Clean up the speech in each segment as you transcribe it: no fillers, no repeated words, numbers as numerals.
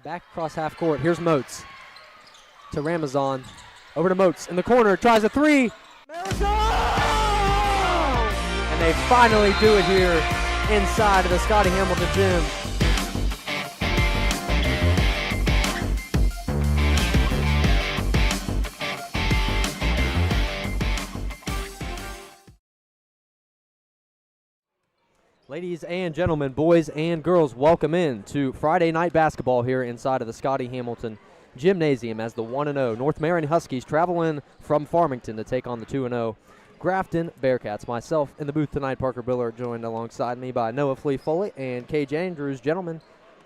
Back across half court. Here's Moats to Ramazan. Over to Moats in the corner. Tries a three. Miracle! And they finally do it here inside of the Scotty Hamilton gym. Ladies and gentlemen, boys and girls, welcome in to Friday night basketball here inside of the Scotty Hamilton Gymnasium as the 1-0 North Marion Huskies travel in from Farmington to take on the 2-0 Grafton Bearcats. Myself in the booth tonight, Parker Biller, joined alongside me by Noah Flea-Foley and Cage Andrews. Gentlemen,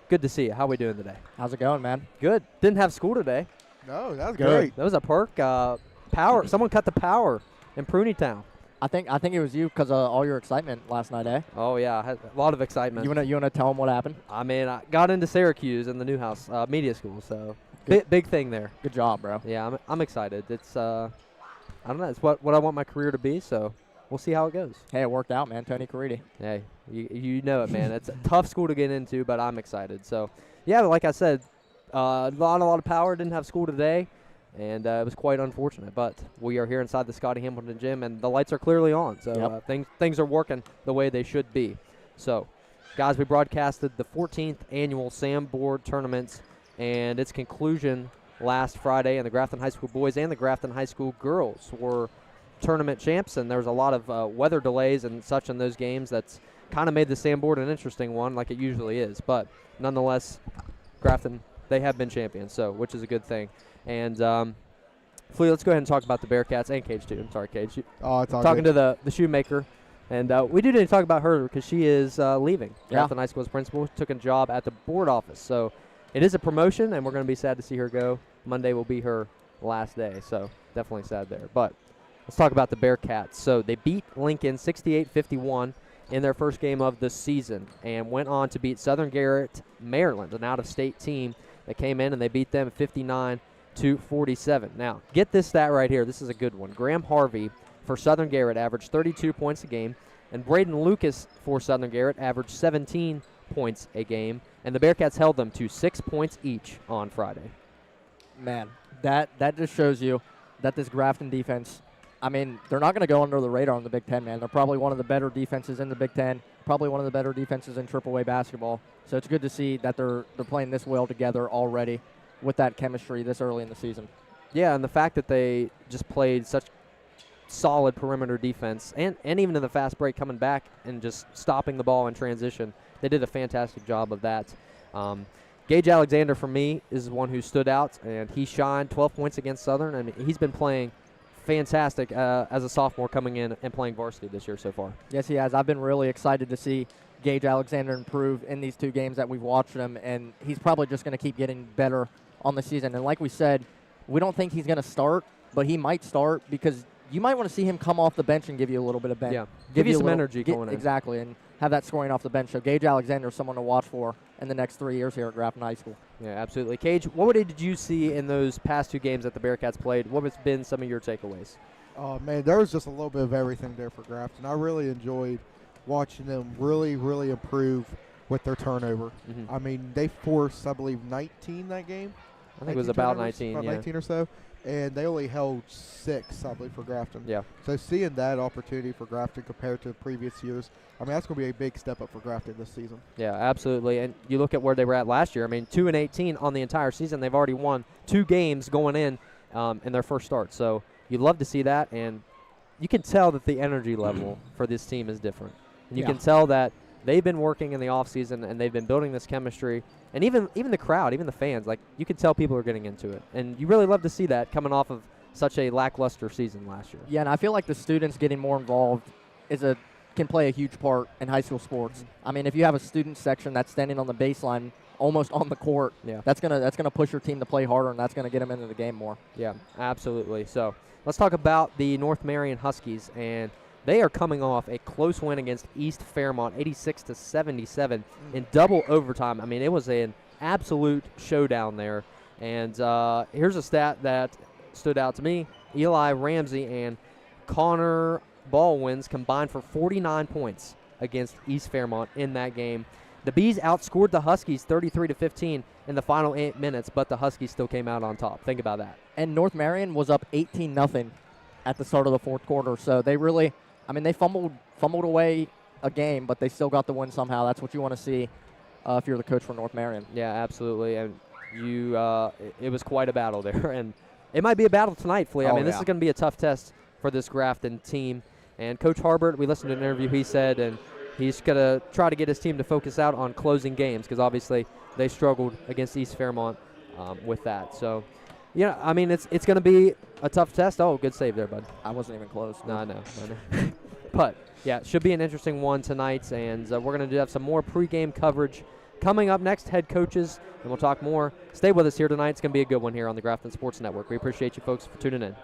good to see you. How are we doing today? How's it going, man? Good. Didn't have school today. No, that was great. That was a perk. Power. Someone cut the power in Prunytown. I think it was you because of all your excitement last night, eh? Oh yeah, I had a lot of excitement. You wanna tell them what happened? I mean, I got into Syracuse in the Newhouse Media School, so big thing there. Good job, bro. Yeah, I'm excited. It's I don't know. It's what I want my career to be. So we'll see how it goes. Hey, it worked out, man. Tony Caridi. Hey, you know it, man. It's a tough school to get into, but I'm excited. So yeah, like I said, a lot of power. Didn't have school today. And it was quite unfortunate, but we are here inside the Scotty Hamilton gym, and the lights are clearly on. So things are working the way they should be. So, guys, we broadcasted the 14th annual Sam Board tournaments and its conclusion last Friday, and the Grafton High School boys and the Grafton High School girls were tournament champs, and there was a lot of weather delays and such in those games that's kind of made the Sam Board an interesting one like it usually is. But nonetheless, Grafton, they have been champions, so which is a good thing. And, Flea, let's go ahead and talk about the Bearcats and Cage, too. I'm sorry, Cage. Oh, it's all talking good. to the shoemaker. And we do need to talk about her because she is leaving. Grafton High School's principal took a job at the board office. So it is a promotion, and we're going to be sad to see her go. Monday will be her last day, so definitely sad there. But let's talk about the Bearcats. So they beat Lincoln 68-51 in their first game of the season and went on to beat Southern Garrett, Maryland, an out-of-state team that came in, and they beat them 59-47. Now, get this stat right here. This is a good one. Graham Harvey for Southern Garrett averaged 32 points a game, and Braden Lucas for Southern Garrett averaged 17 points a game, and the Bearcats held them to 6 points each on Friday. Man, that just shows you that this Grafton defense, I mean, they're not going to go under the radar in the Big Ten, man. They're probably one of the better defenses in the Big Ten, probably one of the better defenses in AAA basketball. So it's good to see that they're playing this well together already with that chemistry this early in the season. Yeah, and the fact that they just played such solid perimeter defense and even in the fast break coming back and just stopping the ball in transition, they did a fantastic job of that. Gage Alexander, for me, is one who stood out, and he shined 12 points against Southern. I mean, he's been playing fantastic as a sophomore coming in and playing varsity this year so far. Yes, he has. I've been really excited to see Gage Alexander improve in these two games that we've watched him, and he's probably just going to keep getting better on the season. And like we said, we don't think he's going to start, but he might start because you might want to see him come off the bench and give you a little bit of bench. Yeah, give you some energy going in. Exactly, and have that scoring off the bench. So Gage Alexander is someone to watch for in the next 3 years here at Grafton High School. Yeah, absolutely. Cage, what did you see in those past two games that the Bearcats played? What has been some of your takeaways? Oh, man, there was just a little bit of everything there for Grafton. I really enjoyed watching them really improve with their turnover. Mm-hmm. I mean, they forced, I believe, 19 that game. I think it was about 19, about 19 or so. And they only held 6, I believe, for Grafton. Yeah. So seeing that opportunity for Grafton compared to previous years, I mean, that's going to be a big step up for Grafton this season. Yeah, absolutely. And you look at where they were at last year. I mean, 2-18 on the entire season. They've already won 2 games going in their first start. So you love to see that, and you can tell that the energy level for this team is different. And you can tell that they've been working in the offseason, and they've been building this chemistry. And even the crowd, even the fans, like, you can tell people are getting into it. And you really love to see that coming off of such a lackluster season last year. Yeah, and I feel like the students getting more involved can play a huge part in high school sports. I mean, if you have a student section that's standing on the baseline almost on the court, that's gonna push your team to play harder, and that's going to get them into the game more. Yeah, absolutely. So let's talk about the North Marion Huskies, and they are coming off a close win against East Fairmont, 86-77 in double overtime. I mean, it was an absolute showdown there. And here's a stat that stood out to me. Eli Ramsey and Connor Baldwins combined for 49 points against East Fairmont in that game. The Bees outscored the Huskies 33-15 in the final 8 minutes, but the Huskies still came out on top. Think about that. And North Marion was up 18-0 at the start of the fourth quarter. So they really, they fumbled away a game, but they still got the win somehow. That's what you want to see if you're the coach for North Marion. Yeah, absolutely. And it was quite a battle there. And it might be a battle tonight, Flea. This is going to be a tough test for this Grafton team. And Coach Harbert, we listened to an interview he said, and he's going to try to get his team to focus out on closing games because obviously they struggled against East Fairmont with that. So, it's going to be a tough test. Oh, good save there, bud. I wasn't even close. No, I know. But, yeah, it should be an interesting one tonight, and we're going to have some more pregame coverage coming up next, head coaches, and we'll talk more. Stay with us here tonight. It's going to be a good one here on the Grafton Sports Network. We appreciate you folks for tuning in.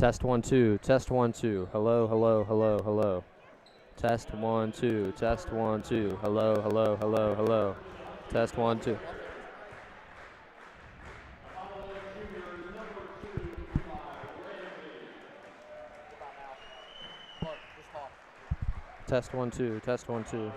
Test 1 2. Test 1 2. Hello, hello, hello, hello. Test 1 2. Test 1 2. Hello, hello, hello, hello. Test 1 2. Test 1 2. Test 1 2.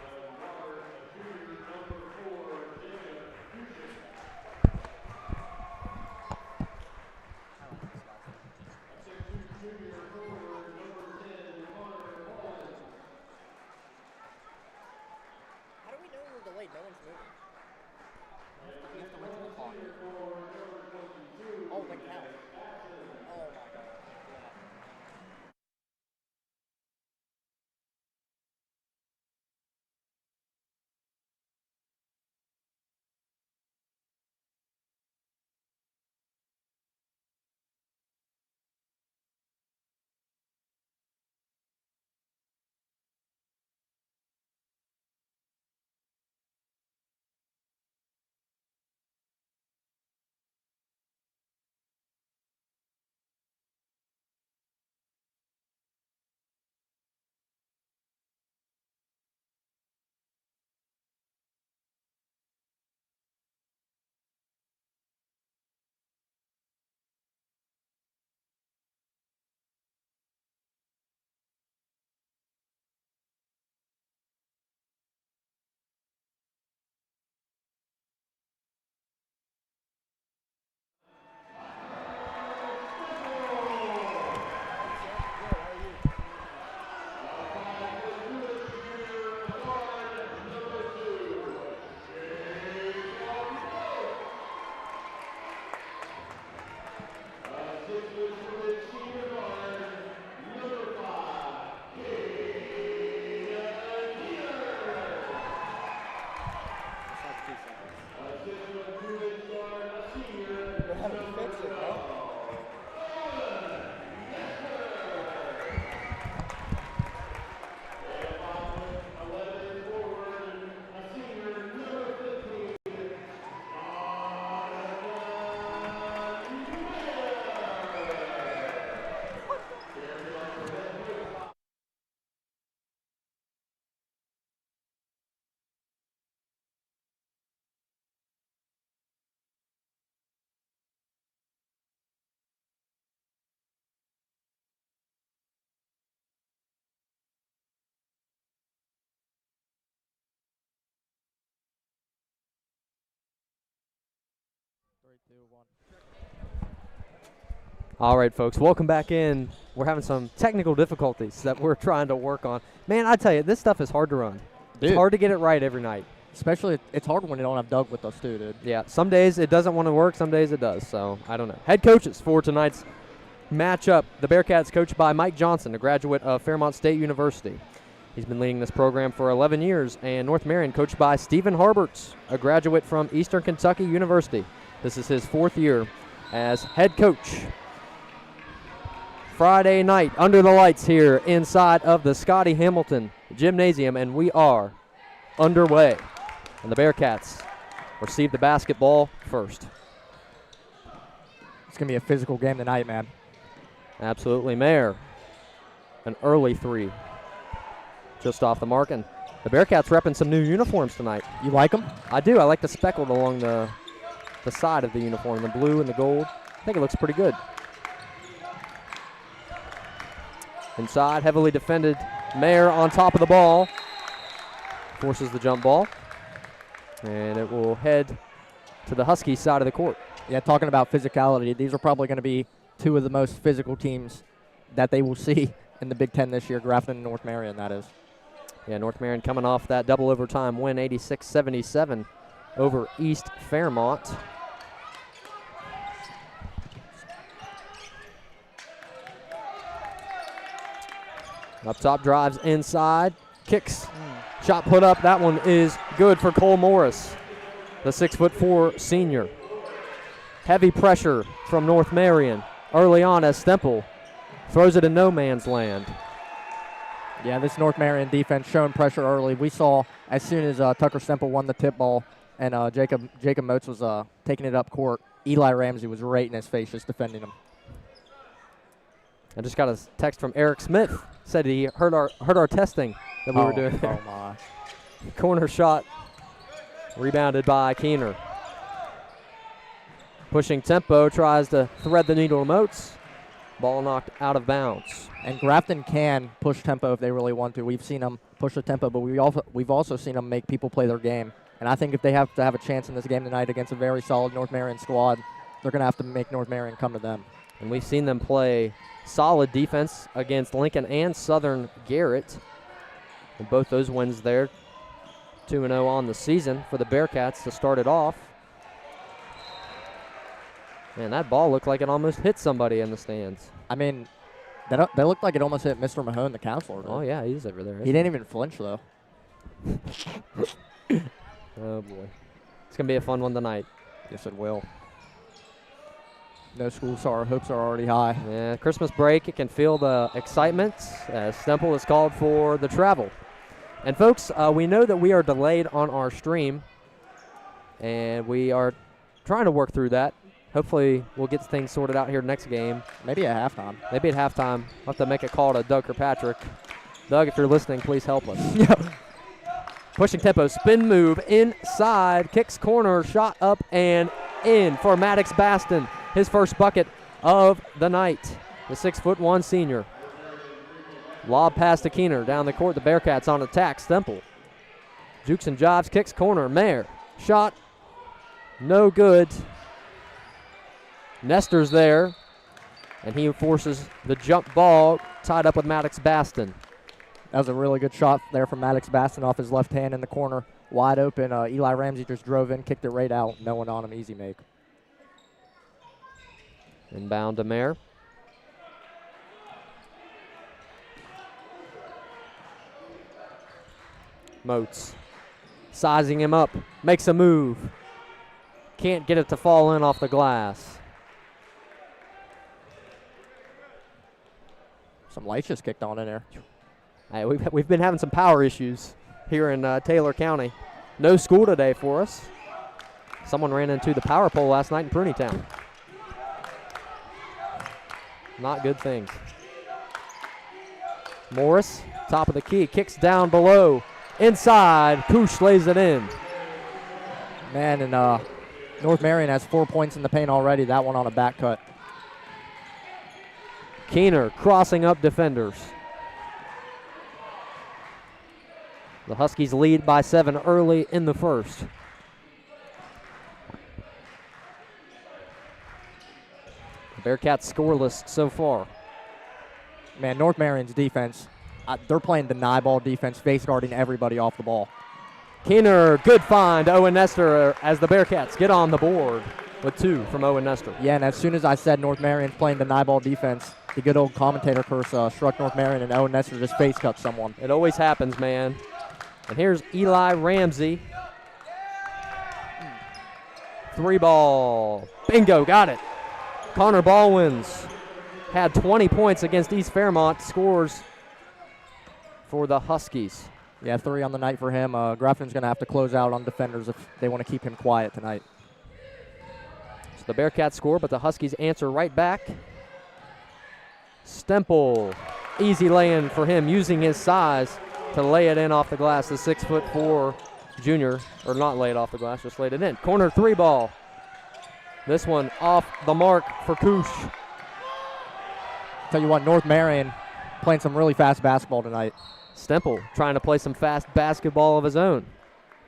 All right, folks, welcome back in. We're having some technical difficulties that we're trying to work on. Man, I tell you, this stuff is hard to run. Dude. It's hard to get it right every night. Especially, it's hard when you don't have Doug with us, too, dude. Yeah, some days it doesn't want to work, some days it does, so I don't know. Head coaches for tonight's matchup. The Bearcats coached by Mike Johnson, a graduate of Fairmont State University. He's been leading this program for 11 years. And North Marion coached by Stephen Harberts, a graduate from Eastern Kentucky University. This is his 4th year as head coach. Friday night under the lights here inside of the Scotty Hamilton Gymnasium, and we are underway. And the Bearcats receive the basketball first. It's going to be a physical game tonight, man. Absolutely. Mayer, an early 3. Just off the mark, and the Bearcats repping some new uniforms tonight. You like them? I do. I like the speckled along the side of the uniform, the blue and the gold. I think it looks pretty good. Inside, heavily defended. Mayer on top of the ball. Forces the jump ball. And it will head to the Huskies side of the court. Yeah, talking about physicality, these are probably going to be 2 of the most physical teams that they will see in the Big Ten this year, Grafton and North Marion, that is. Yeah, North Marion coming off that double overtime win, 86-77 over East Fairmont. Up top, drives inside, kicks, shot put up. That one is good for Cole Morris, the 6'4" senior. Heavy pressure from North Marion early on as Stemple throws it in no man's land. Yeah, this North Marion defense showing pressure early. We saw as soon as Tucker Stemple won the tip ball and Jacob Motes was taking it up court, Eli Ramsey was right in his face just defending him. I just got a text from Eric Smith. Said he heard our testing that we were doing there. Oh, my. Corner shot rebounded by Keener. Pushing tempo, tries to thread the needle to Moats. Ball knocked out of bounds. And Grafton can push tempo if they really want to. We've seen them push the tempo, but we've also seen them make people play their game. And I think if they have to have a chance in this game tonight against a very solid North Marion squad, they're going to have to make North Marion come to them. And we've seen them play solid defense against Lincoln and Southern Garrett. And both those wins there. 2-0 on the season for the Bearcats to start it off. Man, that ball looked like it almost hit somebody in the stands. I mean, that looked like it almost hit Mr. Mahone, the counselor. Oh, yeah, he's over there. He didn't even flinch, though. Oh, boy. It's going to be a fun one tonight. Yes, it will. No school, so our hopes are already high. Yeah, Christmas break, it can feel the excitement as Stemple is called for the travel. And, folks, we know that we are delayed on our stream, and we are trying to work through that. Hopefully, we'll get things sorted out here next game. Maybe at halftime. Maybe at halftime. We'll have to make a call to Doug Kirkpatrick. Doug, if you're listening, please help us. Yep. Pushing tempo, spin move, inside, kicks corner, shot up and in for Maddox Baston. His first bucket of the night. The 6'1" senior. Lob pass to Keener. Down the court, the Bearcats on attack. Stemple. Jukes and jobs, kicks corner. Mayer. Shot. No good. Nestor's there. And he forces the jump ball, tied up with Maddox Baston. That was a really good shot there from Maddox Baston off his left hand in the corner. Wide open. Eli Ramsey just drove in, kicked it right out. No one on him. Easy make. Inbound to Mayer. Moats sizing him up, makes a move. Can't get it to fall in off the glass. Some lights just kicked on in there. Hey, we've been having some power issues here in Taylor County. No school today for us. Someone ran into the power pole last night in Pruneytown. Not good things. Morris, top of the key, kicks down below. Inside, Koosh lays it in. Man, and North Marion has 4 points in the paint already. That one on a back cut. Keener crossing up defenders. The Huskies lead by 7 early in the first. The Bearcats scoreless so far. Man, North Marion's defense, they're playing deny ball defense, face guarding everybody off the ball. Keener, good find. Owen Nestor as the Bearcats get on the board with 2 from Owen Nestor. Yeah, and as soon as I said North Marion's playing deny ball defense, the good old commentator curse struck North Marion, and Owen Nestor just face cut someone. It always happens, man. And here's Eli Ramsey. 3 ball. Bingo, got it. Connor Baldwin's had 20 points against East Fairmont. Scores for the Huskies. Yeah, 3 on the night for him. Grafton's going to have to close out on defenders if they want to keep him quiet tonight. So the Bearcats score, but the Huskies answer right back. Stemple, easy lay-in for him, using his size to lay it in off the glass. The 6'4" junior, or not lay it off the glass, just laid it in. Corner 3 ball. This one off the mark for Koosh. Tell you what, North Marion playing some really fast basketball tonight. Stemple trying to play some fast basketball of his own.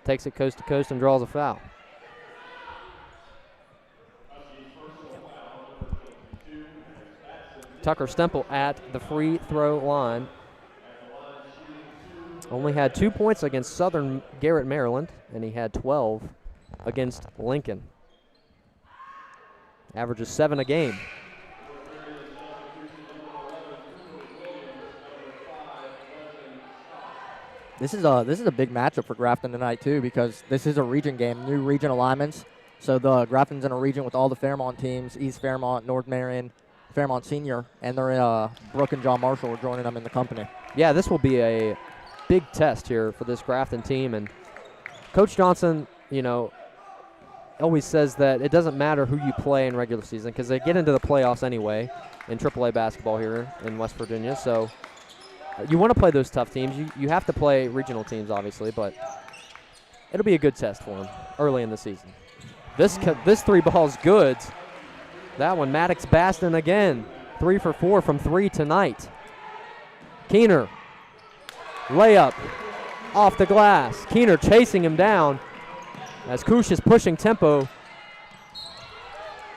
Takes it coast to coast and draws a foul. Tucker Stemple at the free throw line. Only had 2 points against Southern Garrett, Maryland, and he had 12 against Lincoln. Averages 7 a game. This is a big matchup for Grafton tonight too, because this is a region game, new region alignments. So the Grafton's in a region with all the Fairmont teams, East Fairmont, North Marion, Fairmont Senior, and they're in Brooke and John Marshall are joining them in the company. Yeah, this will be a big test here for this Grafton team, and Coach Johnson, you know, always says that it doesn't matter who you play in regular season because they get into the playoffs anyway in AAA basketball here in West Virginia. So you want to play those tough teams. You have to play regional teams, obviously, but it'll be a good test for them early in the season. This three ball is good. That one, Maddox Baston again. 3 for 4 from 3 tonight. Keener, layup off the glass. Keener chasing him down as Kush is pushing tempo.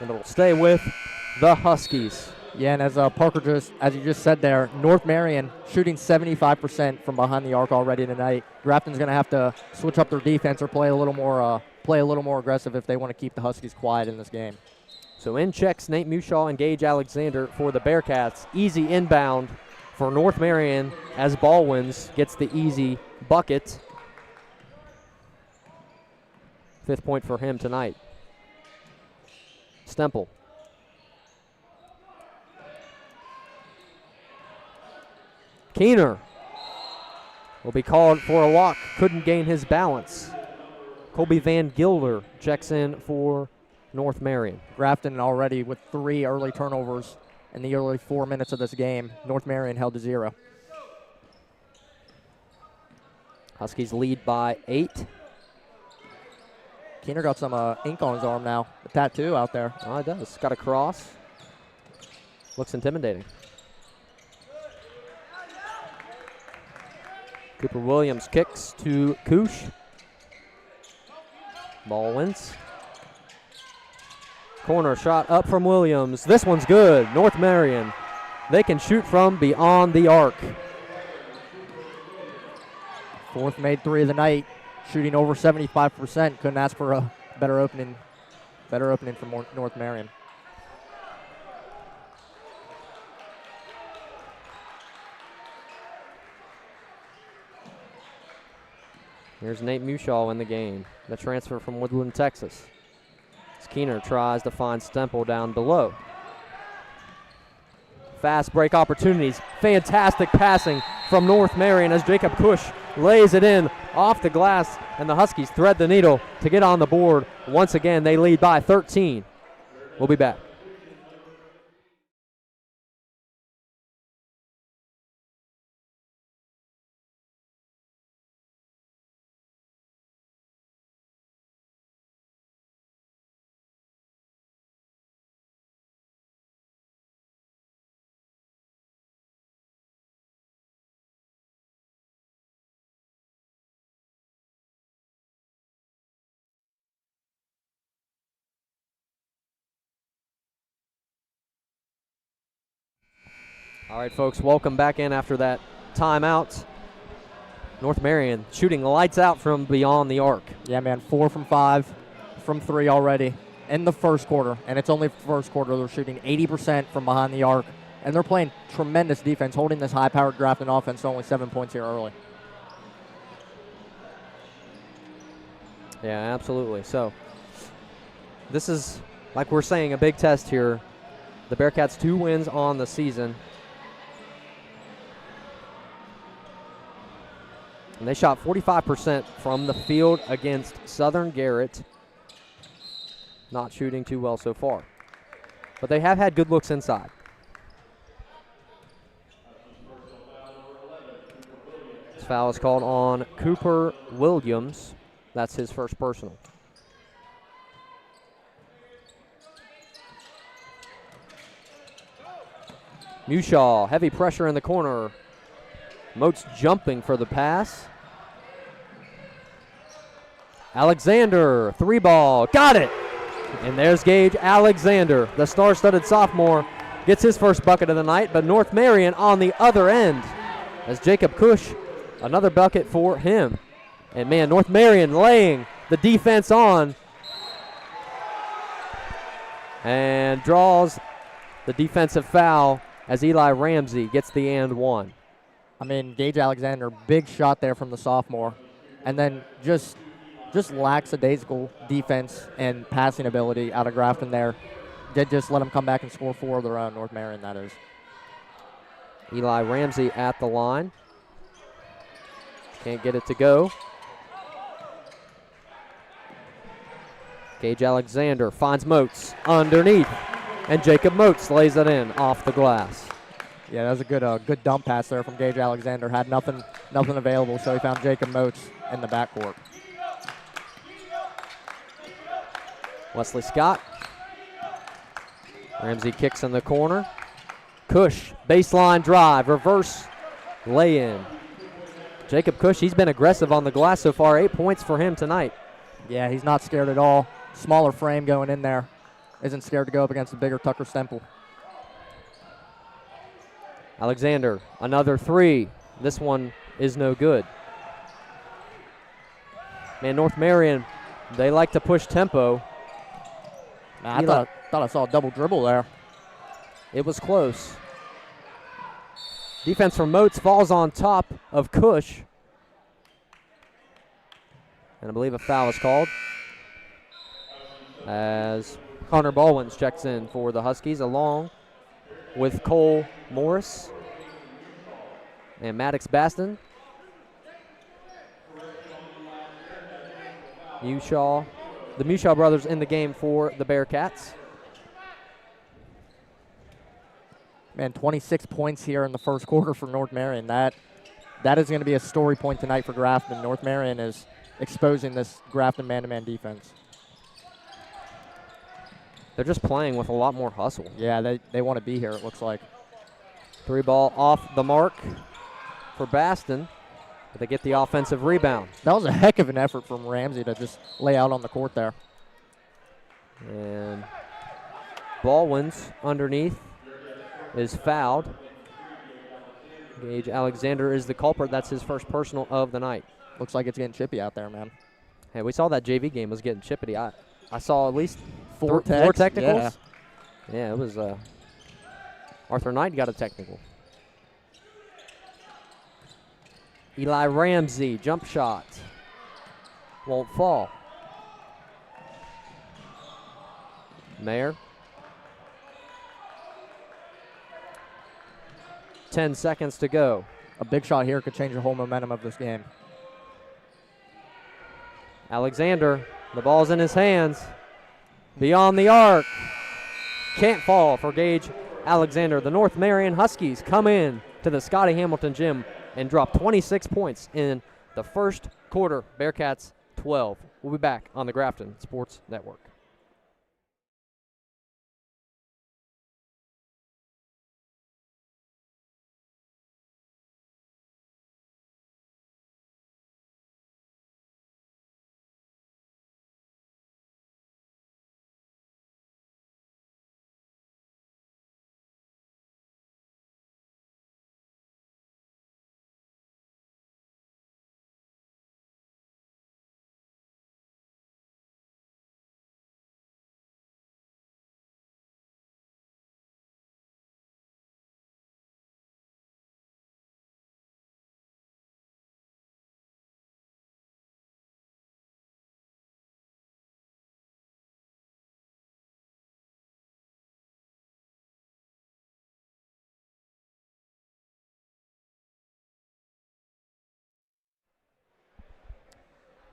And it'll stay with the Huskies. Yeah, and as Parker as you just said there, North Marion shooting 75% from behind the arc already tonight. Grafton's going to have to switch up their defense or play a little more aggressive if they want to keep the Huskies quiet in this game. So in checks Nate Mushaw and Gage Alexander for the Bearcats. Easy inbound for North Marion as Baldwins gets the easy bucket. 5th point for him tonight. Stemple. Keener will be called for a walk. Couldn't gain his balance. Colby Van Gilder checks in for North Marion. Grafton already with 3 early turnovers in the early 4 minutes of this game. North Marion held to 0. Huskies lead by 8. Keener got some ink on his arm now. The tattoo out there. Oh, it does. Got a cross. Looks intimidating. Cooper Williams kicks to Kush. Ball wins. Corner shot up from Williams. This one's good. North Marion. They can shoot from beyond the arc. 4th made 3 of the night. Shooting over 75%. Couldn't ask for a better opening from North Marion. Here's Nate Mushaw in the game. The transfer from Woodland, Texas. Keener tries to find Stemple down below. Fast break opportunities. Fantastic passing from North Marion as Jacob Cush lays it in off the glass, and the Huskies thread the needle to get on the board. Once again, they lead by 13. We'll be back. All right, folks, welcome back in after that timeout. North Marion shooting lights out from beyond the arc. Yeah, man, 4 from 5 from 3 already in the first quarter, and it's only first quarter. They're shooting 80% from behind the arc, and they're playing tremendous defense, holding this high-powered Grafton offense to only 7 points here early. Yeah, absolutely. So this is, like we're saying, a big test here. The Bearcats 2 wins on the season. And they shot 45% from the field against Southern Garrett. Not shooting too well so far. But they have had good looks inside. This foul is called on Cooper Williams. That's his first personal. Mushaw, heavy pressure in the corner. Moats jumping for the pass. Alexander, 3 ball, got it! And there's Gage Alexander, the star-studded sophomore, gets his first bucket of the night, but North Marion on the other end as Jacob Cush, another bucket for him. And man, North Marion laying the defense on and draws the defensive foul as Eli Ramsey gets the and one. I mean, Gage Alexander, big shot there from the sophomore. And then just lackadaisical defense and passing ability out of Grafton there. Did just let them come back and score 4 of their own, North Marion, that is. Eli Ramsey at the line. Can't get it to go. Gage Alexander finds Moats underneath, and Jacob Moats lays it in off the glass. Yeah, that was a good dump pass there from Gage Alexander. Had nothing available, so he found Jacob Moats in the backcourt. Wesley Scott. Ramsey kicks in the corner. Cush, baseline drive, reverse lay-in. Jacob Cush, he's been aggressive on the glass so far. 8 points for him tonight. Yeah, he's not scared at all. Smaller frame going in there. Isn't scared to go up against the bigger Tucker Stemple. Alexander, another three. This one is no good. Man, North Marion, they like to push tempo. I thought I saw a double dribble there. It was close. Defense from Moats falls on top of Cush. And I believe a foul is called as Connor Baldwin checks in for the Huskies along with Cole Morris and Maddox Baston. The Mushaw brothers in the game for the Bearcats. Man, 26 points here in the first quarter for North Marion. That is going to be a story point tonight for Grafton. North Marion is exposing this Grafton man-to-man defense. They're just playing with a lot more hustle. Yeah, they want to be here, it looks like. Three ball off the mark for Baston, but they get the offensive rebound. That was a heck of an effort from Ramsey to just lay out on the court there. And Baldwin's underneath is fouled. Gage Alexander is the culprit. That's his first personal of the night. Looks like it's getting chippy out there, man. Hey, we saw that JV game was getting chippy. I saw at least Four technicals. Yeah, it was Arthur Knight got a technical. Eli Ramsey, jump shot. Won't fall. Mayer. 10 seconds to go. A big shot here could change the whole momentum of this game. Alexander, the ball's in his hands. Beyond the arc. Can't fall for Gage Alexander. The North Marion Huskies come in to the Scotty Hamilton Gym and drop 26 points in the first quarter. Bearcats 12. We'll be back on the Grafton Sports Network.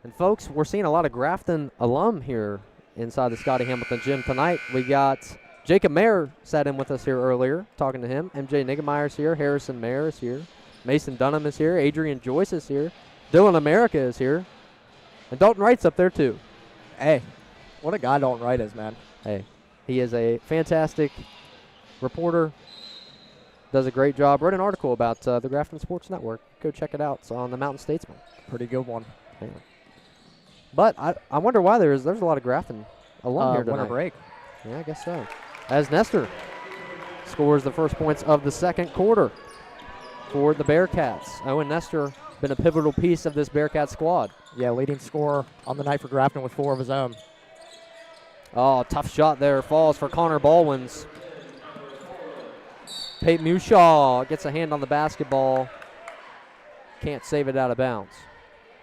And folks, we're seeing a lot of Grafton alum here inside the Scotty Hamilton Gym tonight. We got Jacob Mayer sat in with us here earlier, talking to him. MJ Niggemeyer's here. Harrison Mayer is here. Mason Dunham is here. Adrian Joyce is here. Dylan America is here. And Dalton Wright's up there too. Hey, what a guy Dalton Wright is, man. Hey, he is a fantastic reporter. Does a great job. Wrote an article about the Grafton Sports Network. Go check it out. It's on the Mountain Statesman. Pretty good one. Yeah. But I wonder why there's a lot of Grafton alum here tonight. Winter break. Yeah, I guess so. As Nestor scores the first points of the second quarter for the Bearcats. Owen Nestor been a pivotal piece of this Bearcat squad. Yeah, leading scorer on the night for Grafton with 4 of his own. Oh, tough shot there. Falls for Connor Baldwin's. Peyton Mushaw gets a hand on the basketball. Can't save it out of bounds.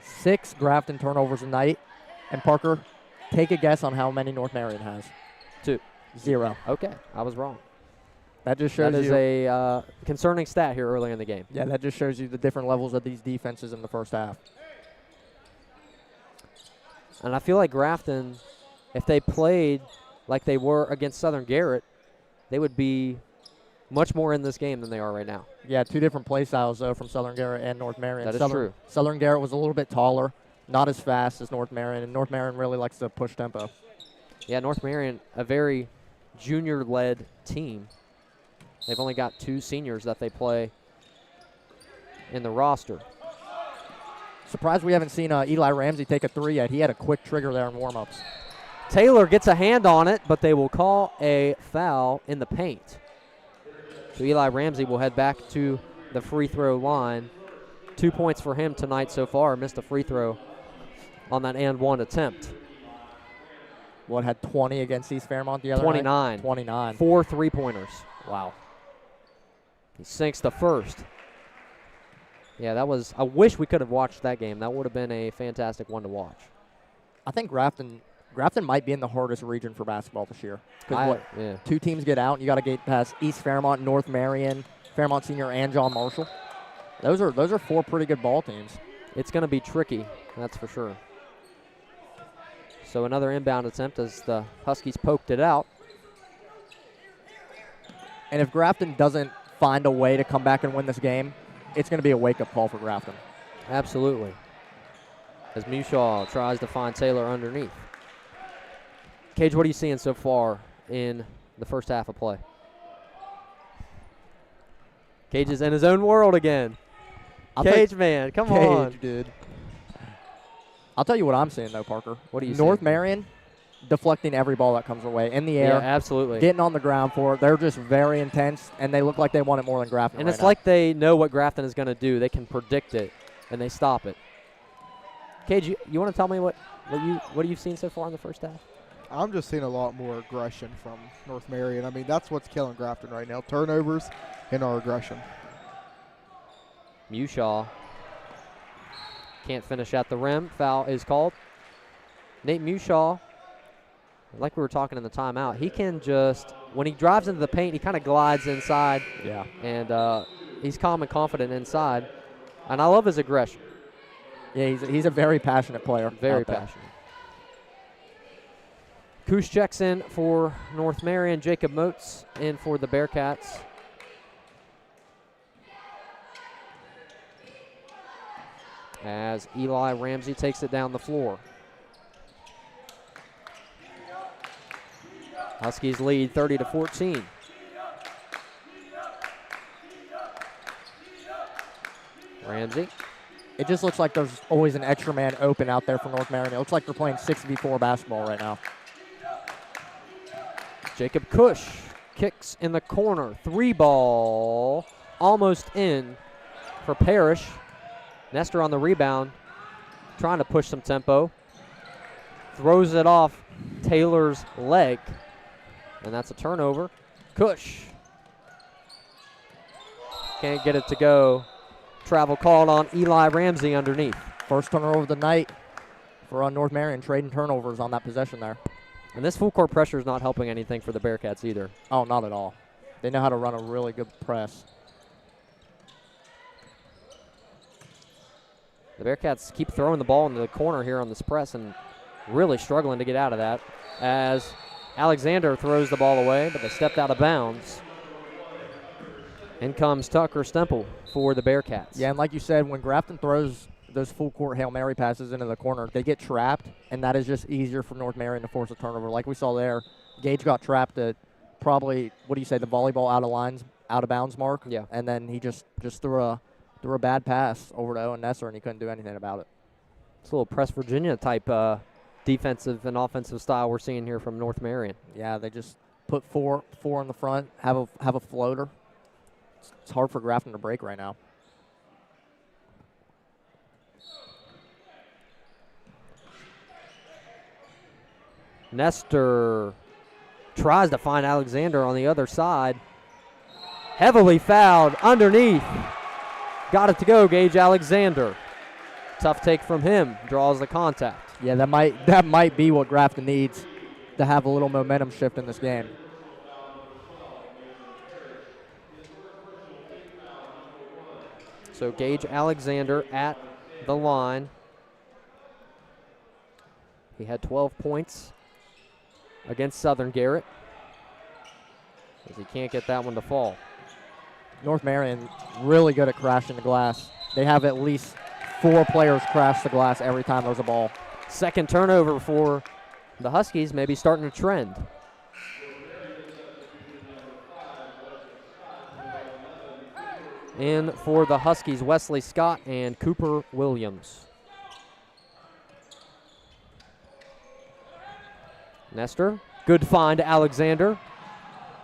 6 Grafton turnovers a night. And Parker, take a guess on how many North Marion has. 2. 0. Okay, I was wrong. That just shows That is you a concerning stat here early in the game. Yeah, that just shows you the different levels of these defenses in the first half. And I feel like Grafton if they played like they were against Southern Garrett, they would be much more in this game than they are right now. Yeah, two different play styles, though, from Southern Garrett and North Marion. That is true. Southern Garrett was a little bit taller, not as fast as North Marion, and North Marion really likes to push tempo. Yeah, North Marion, a very junior-led team. They've only got 2 seniors that they play in the roster. Surprised we haven't seen Eli Ramsey take a 3 yet. He had a quick trigger there in warm-ups. Taylor gets a hand on it, but they will call a foul in the paint. So Eli Ramsey will head back to the free throw line. 2 points for him tonight so far. Missed a free throw on that and one attempt. What, had 20 against East Fairmont the other 29. night? 29. 4 3-pointers. Wow. He sinks the first. Yeah, that was, I wish we could have watched that game. That would have been a fantastic one to watch. I think Grafton might be in the hardest region for basketball this year. Because Yeah. 2 teams get out, and you got to get past East Fairmont, North Marion, Fairmont Senior, and John Marshall. Those are 4 pretty good ball teams. It's going to be tricky, that's for sure. So another inbound attempt as the Huskies poked it out. And if Grafton doesn't find a way to come back and win this game, it's going to be a wake-up call for Grafton. Absolutely. As Mushaw tries to find Taylor underneath. Cage, what are you seeing so far in the first half of play? Cage is in his own world again. Cage, man, come on. Dude. I'll tell you what I'm seeing, though, Parker. What are you North seeing? Marion deflecting every ball that comes their way in the air. Yeah, absolutely. Getting on the ground for it. They're just very intense, and they look like they want it more than Grafton And right it's now. like they know what Grafton is going to do. They can predict it, and they stop it. Cage, you want to tell me what you've seen so far in the first half? I'm just seeing a lot more aggression from North Marion. I mean, that's what's killing Grafton right now. Turnovers and our aggression. Mushaw can't finish at the rim. Foul is called. Nate Mushaw, like we were talking in the timeout, he can just, when he drives into the paint, he kind of glides inside. Yeah. And he's calm and confident inside. And I love his aggression. Yeah, he's a very passionate player. Very passionate. Kush checks in for North Marion. Jacob Moats in for the Bearcats. As Eli Ramsey takes it down the floor. Huskies lead 30-14. Ramsey. It just looks like there's always an extra man open out there for North Marion. It looks like they're playing 6v4 basketball right now. Jacob Kush kicks in the corner. 3 ball. Almost in for Parrish. Nestor on the rebound. Trying to push some tempo. Throws it off Taylor's leg. And that's a turnover. Kush. Can't get it to go. Travel called on Eli Ramsey underneath. First turnover of the night for North Marion, trading turnovers on that possession there. And this full court pressure is not helping anything for the Bearcats either. Oh, not at all. They know how to run a really good press. The Bearcats keep throwing the ball into the corner here on this press and really struggling to get out of that as Alexander throws the ball away, but they stepped out of bounds. In comes Tucker Stemple for the Bearcats. Yeah, and like you said, when Grafton throws those full-court Hail Mary passes into the corner, they get trapped, and that is just easier for North Marion to force a turnover. Like we saw there, Gage got trapped at probably, what do you say, the volleyball out of bounds mark? Yeah. And then he just threw a bad pass over to Owen Nesser, and he couldn't do anything about it. It's a little Press Virginia type defensive and offensive style we're seeing here from North Marion. Yeah, they just put four in the front, have a floater. It's hard for Grafton to break right now. Nestor tries to find Alexander on the other side. Heavily fouled underneath. Got it to go, Gage Alexander. Tough take from him. Draws the contact. Yeah, that might be what Grafton needs to have a little momentum shift in this game. So Gage Alexander at the line. He had 12 points against Southern Garrett, as he can't get that one to fall. North Marion really good at crashing the glass. They have at least 4 players crash the glass every time there's a ball. Second turnover for the Huskies, maybe starting a trend. In for the Huskies, Wesley Scott and Cooper Williams. Nestor, good find to Alexander.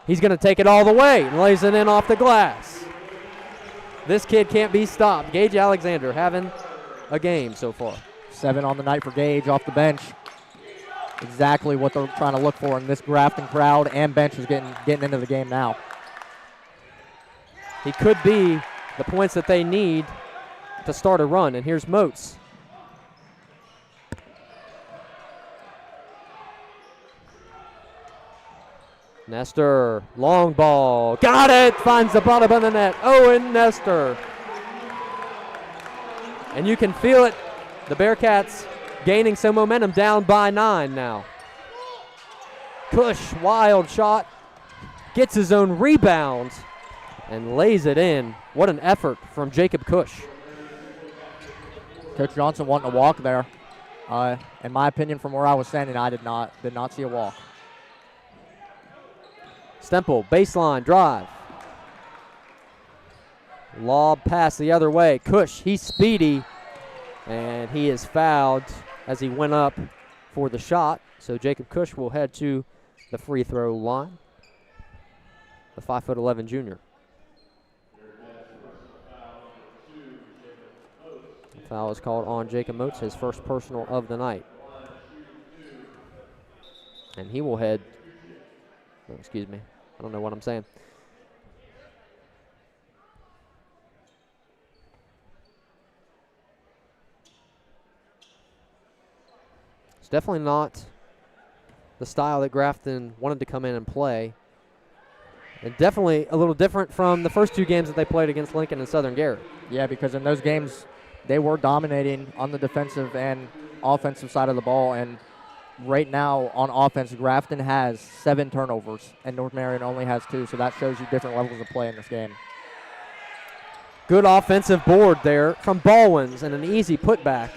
He's going to take it all the way and lays it in off the glass. This kid can't be stopped. Gage Alexander having a game so far. 7 on the night for Gage off the bench. Exactly what they're trying to look for in this Grafton crowd, and bench is getting into the game now. He could be the points that they need to start a run, and here's Moats. Nestor, long ball, got it, finds the bottom of the net. Owen Nestor. And you can feel it, the Bearcats gaining some momentum, down by 9 now. Cush, wild shot, gets his own rebound and lays it in. What an effort from Jacob Cush. Coach Johnson wanting to walk there. In my opinion, from where I was standing, I did not see a walk. Stemple, baseline drive. Lob pass the other way. Cush, he's speedy, and he is fouled as he went up for the shot. So Jacob Cush will head to the free throw line. The 5'11" junior. The foul is called on Jacob Moats, his first personal of the night. And he will head, oh, excuse me, I don't know what I'm saying. It's definitely not the style that Grafton wanted to come in and play. And definitely a little different from the first 2 games that they played against Lincoln and Southern Garrett. Yeah, because in those games, they were dominating on the defensive and offensive side of the ball. And right now on offense, Grafton has 7 turnovers, and North Marion only has 2. So that shows you different levels of play in this game. Good offensive board there from Baldwins and an easy putback.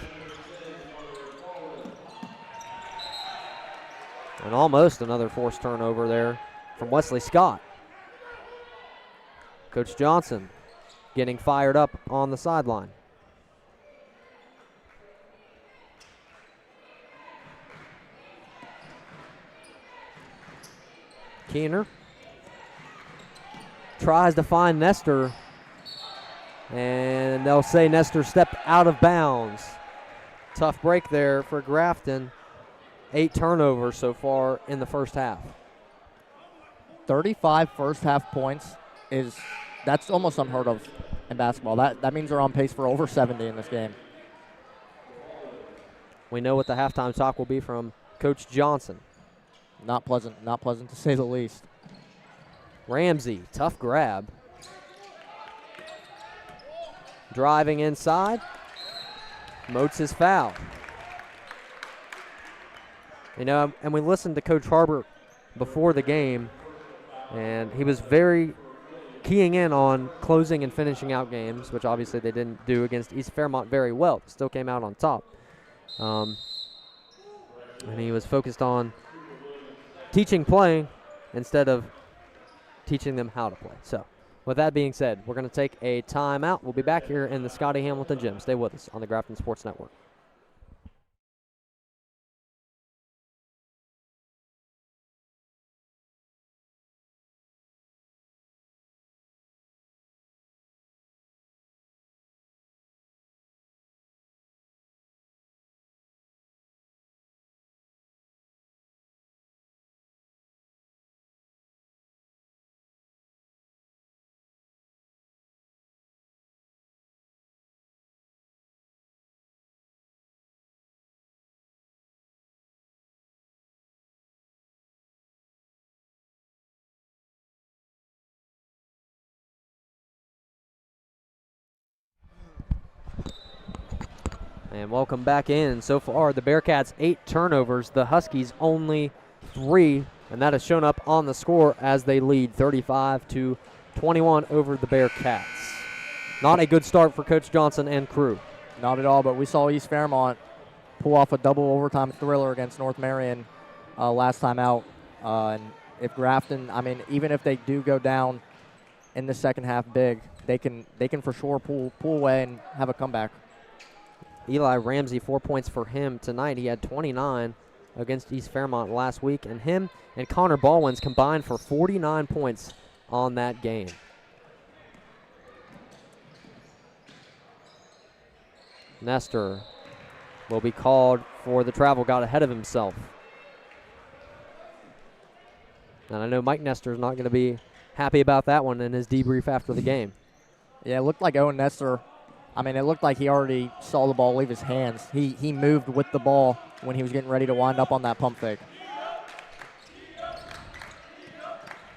And almost another forced turnover there from Wesley Scott. Coach Johnson getting fired up on the sideline. Keener tries to find Nestor, and they'll say Nestor stepped out of bounds. Tough break there for Grafton. 8 turnovers so far in the first half. 35 first half points that's almost unheard of in basketball. That means they're on pace for over 70 in this game. We know what the halftime talk will be from Coach Johnson. Not pleasant to say the least. Ramsey, tough grab. Driving inside. Moats is fouled. You know, and we listened to Coach Harbert before the game, and he was very keying in on closing and finishing out games, which obviously they didn't do against East Fairmont very well. Still came out on top. And he was focused on teaching playing instead of teaching them how to play. So with that being said, we're going to take a timeout. We'll be back here in the Scotty Hamilton Gym. Stay with us on the Grafton Sports Network. And welcome back in. So far, the Bearcats 8 turnovers. The Huskies only three, and that has shown up on the score as they lead 35-21 over the Bearcats. Not a good start for Coach Johnson and crew. Not at all, but we saw East Fairmont pull off a double overtime thriller against North Marion last time out. And if Grafton, I mean, even if they do go down in the second half big, they can for sure pull away and have a comeback. Eli Ramsey, 4 points for him tonight. He had 29 against East Fairmont last week, and him and Connor Baldwin's combined for 49 points on that game. Nestor will be called for the travel, got ahead of himself. And I know Mike Nestor's not going to be happy about that one in his debrief after the game. Yeah, it looked like Owen Nestor, I mean, it looked like he already saw the ball leave his hands. He moved with the ball when he was getting ready to wind up on that pump fake.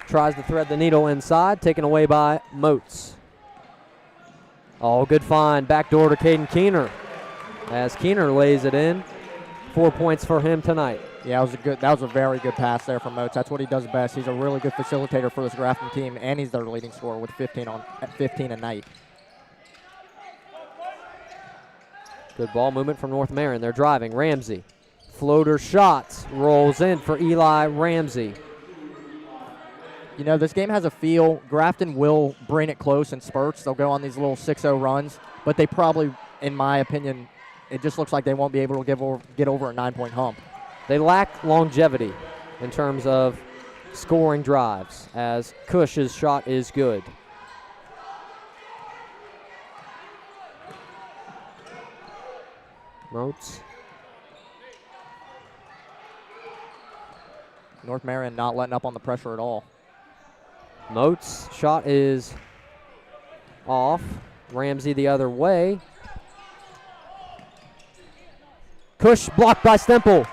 Tries to thread the needle inside, taken away by Moats. Oh, good find. Backdoor to Caden Keener as Keener lays it in. 4 points for him tonight. Yeah, that was a very good pass there from Moats. That's what he does best. He's a really good facilitator for this Grafton team, and he's their leading scorer with 15 a night. Good ball movement from North Marion. They're driving. Ramsey. Floater shots. Rolls in for Eli Ramsey. You know, this game has a feel. Grafton will bring it close in spurts. They'll go on these little 6-0 runs, but they probably, in my opinion, it just looks like they won't be able to get over a 9-point hump. They lack longevity in terms of scoring drives, as Cush's shot is good. Moats. North Marion not letting up on the pressure at all. Moats' shot is off. Ramsey the other way. Cush blocked by Stemple.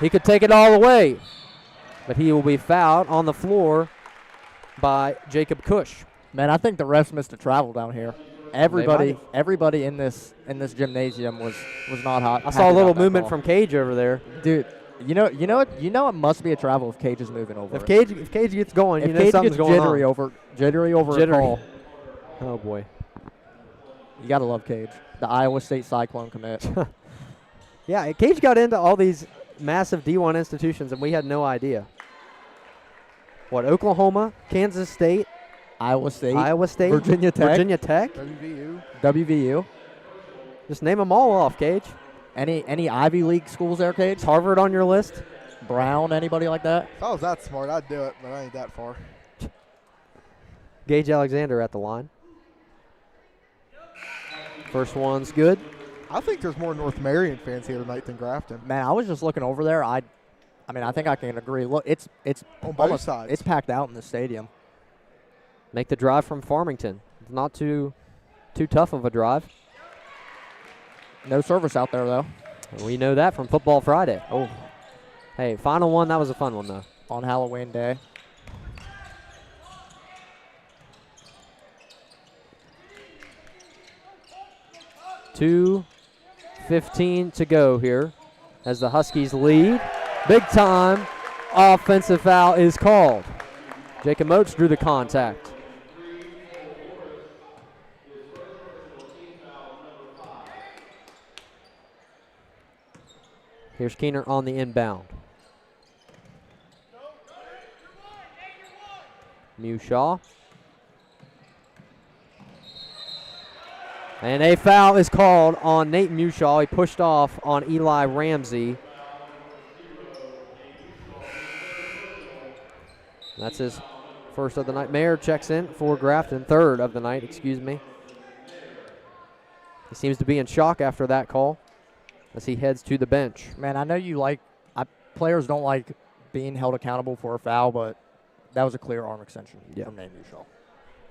He could take it all the way, but he will be fouled on the floor by Jacob Cush. Man, I think the refs missed a travel down here. Everybody in this gymnasium was not hot. I saw a little movement from Cage over there. Dude, you know it must be a travel if Cage is moving over. If Cage gets going, you know something's going on. Jittery over a call. Oh boy. You gotta love Cage, the Iowa State Cyclone commit. Yeah, Cage got into all these massive D1 institutions, and we had no idea. What, Oklahoma, Kansas State, Iowa State, Virginia Tech, WVU. Just name them all off, Cage. Any Ivy League schools there, Cage? Is Harvard on your list? Brown, anybody like that? If I was that smart, I'd do it, but I ain't that far. Gage Alexander at the line. First one's good. I think there's more North Marion fans here tonight than Grafton. Man, I was just looking over there. I think I can agree. Look, it's on both sides. It's packed out in the stadium. Make the drive from Farmington. It's not too tough of a drive. No service out there, though. We know that from Football Friday. Oh. Hey, final one, that was a fun one, though. On Halloween Day. .2:15 to go here as the Huskies lead. Big time offensive foul is called. Jacob Moats drew the contact. Here's Keener on the inbound. Mushaw. And a foul is called on Nate Mushaw. He pushed off on Eli Ramsey. That's his first of the night. Mayer checks in for Grafton, third of the night, excuse me. He seems to be in shock after that call as he heads to the bench. Man, I know players don't like being held accountable for a foul, but that was a clear arm extension from Nate Mushaw.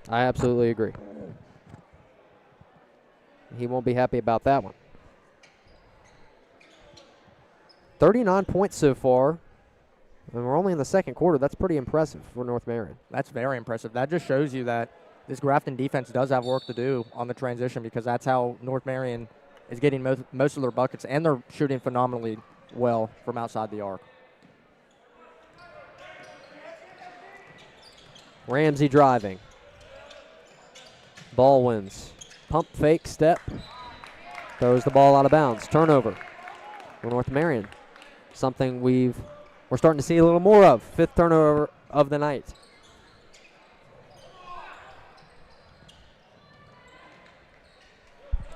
I absolutely agree. He won't be happy about that one. 39 points so far. And we're only in the second quarter. That's pretty impressive for North Marion. That's very impressive. That just shows you that this Grafton defense does have work to do on the transition, because that's how North Marion is getting most of their buckets, and they're shooting phenomenally well from outside the arc. Ramsey driving. Ball wins. Pump, fake, step. Throws the ball out of bounds. Turnover for North Marion. Something we're starting to see a little more of. 5th turnover of the night.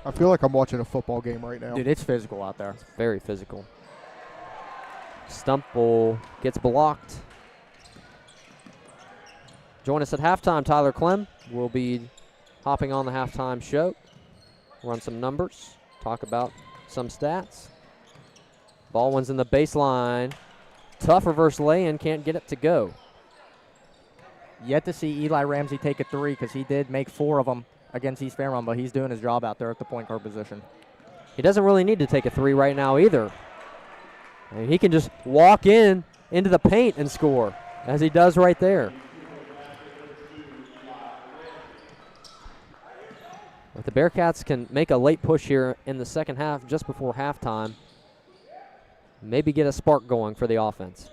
I feel like I'm watching a football game right now. Dude, it's physical out there. It's very physical. Stumple gets blocked. Join us at halftime. Tyler Clem will be hopping on the halftime show. Run some numbers. Talk about some stats. Baldwin's in the baseline. Tough reverse lay-in. Can't get it to go. Yet to see Eli Ramsey take a 3 because he did make 4 of them against East Fairmont, but he's doing his job out there at the point guard position. He doesn't really need to take a 3 right now either. I mean, he can just walk into the paint and score, as he does right there. But the Bearcats can make a late push here in the second half just before halftime. Maybe get a spark going for the offense.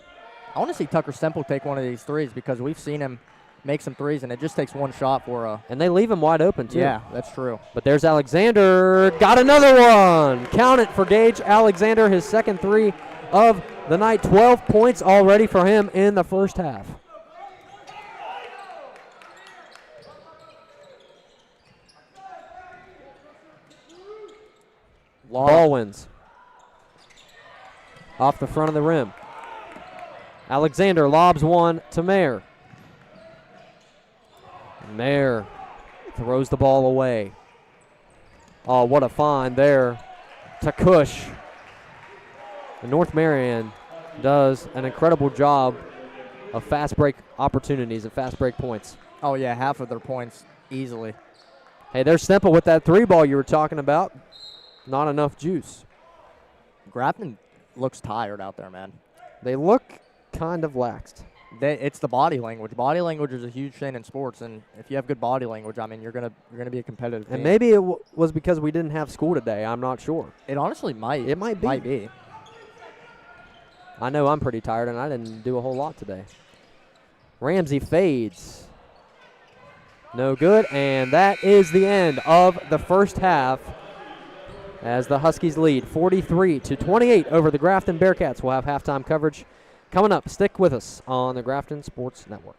I want to see Tucker Semple take one of these 3s because we've seen him make some 3s, and it just takes one shot for a... And they leave him wide open, too. Yeah, that's true. But there's Alexander. Got another one. Count it for Gage Alexander, his second 3 of the night. 12 points already for him in the first half. Ball wins. Off the front of the rim. Alexander lobs one to Mayer. Mayer throws the ball away. Oh, what a find there to Cush. And North Marion does an incredible job of fast break opportunities and fast break points. Oh, yeah, half of their points easily. Hey, there's Semple with that 3 ball you were talking about. Not enough juice. Grafton looks tired out there, man. They look kind of laxed. It's the body language. Body language is a huge thing in sports, and if you have good body language, I mean, you're gonna be a competitive team. And maybe it was because we didn't have school today. I'm not sure. It honestly might. It might be. Might be. I know I'm pretty tired, and I didn't do a whole lot today. Ramsey fades. No good, and that is the end of the first half as the Huskies lead 43-28 over the Grafton Bearcats. We'll have halftime coverage coming up. Stick with us on the Grafton Sports Network.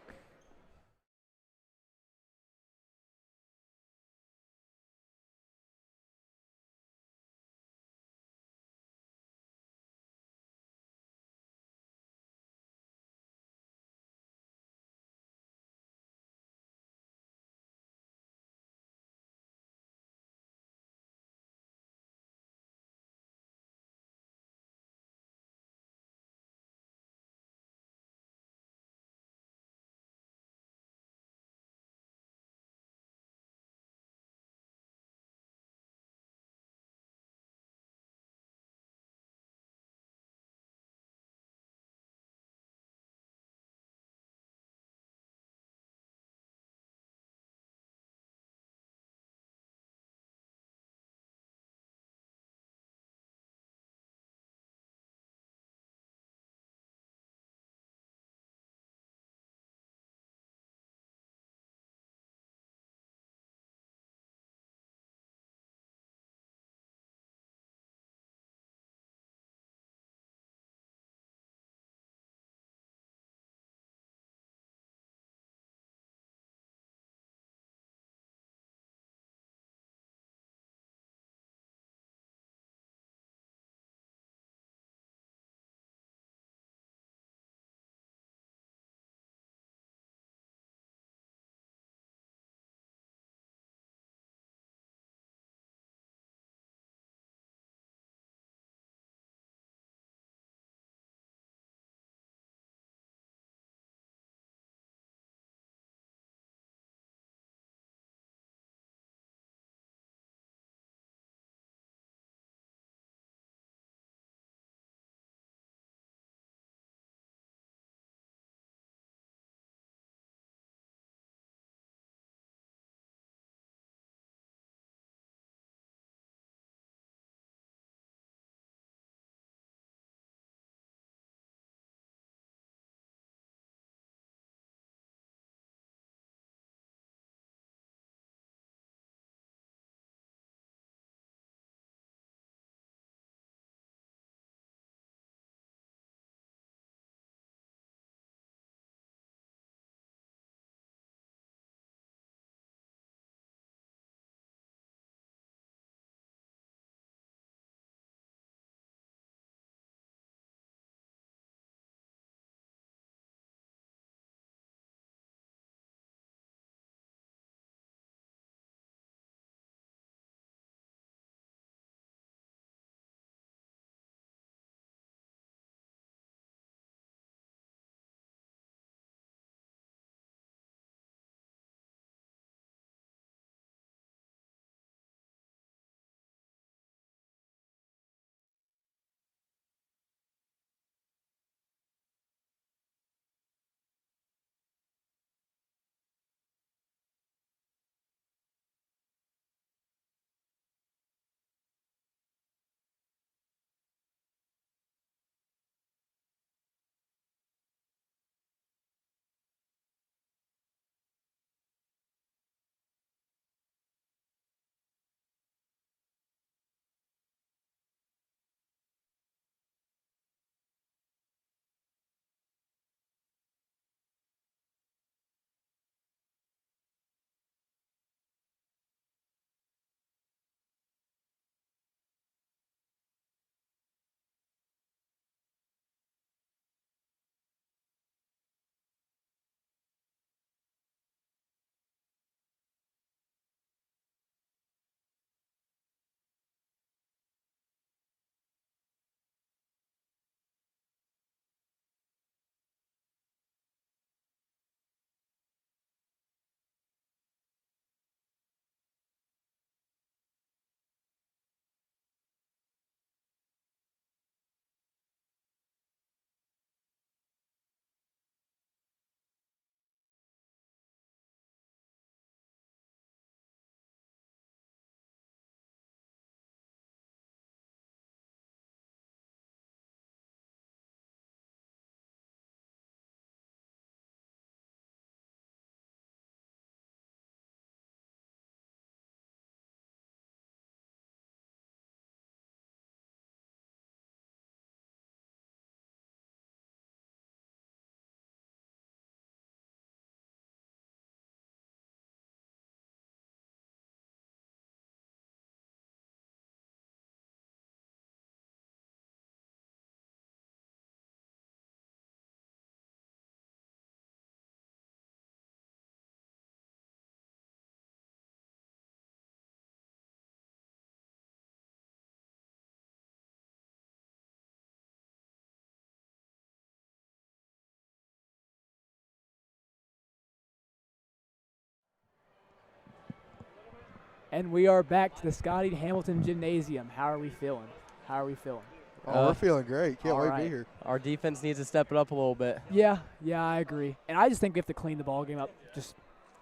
And we are back to the Scotty Hamilton Gymnasium. How are we feeling? Oh, we're feeling great. Can't wait to be here. Our defense needs to step it up a little bit. Yeah, I agree. And I just think we have to clean the ball game up just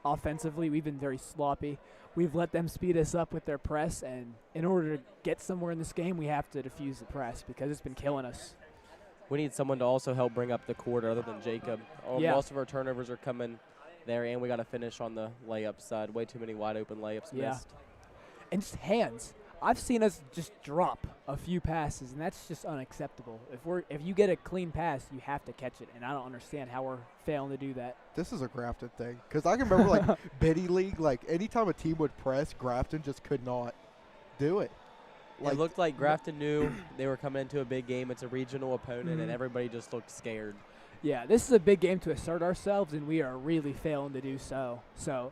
offensively. We've been very sloppy. We've let them speed us up with their press, and in order to get somewhere in this game, we have to defuse the press because it's been killing us. We need someone to also help bring up the court other than Jacob. Most of our turnovers are coming there, and we got to finish on the layup side. Way too many wide open layups missed. And just hands. I've seen us just drop a few passes, and that's just unacceptable. If you get a clean pass, you have to catch it, and I don't understand how we're failing to do that. This is a Grafton thing because I can remember like Biddy League, like anytime a team would press, Grafton just could not do it. It looked like Grafton knew they were coming into a big game. It's a regional opponent, and everybody just looked scared. Yeah, this is a big game to assert ourselves, and we are really failing to do so. So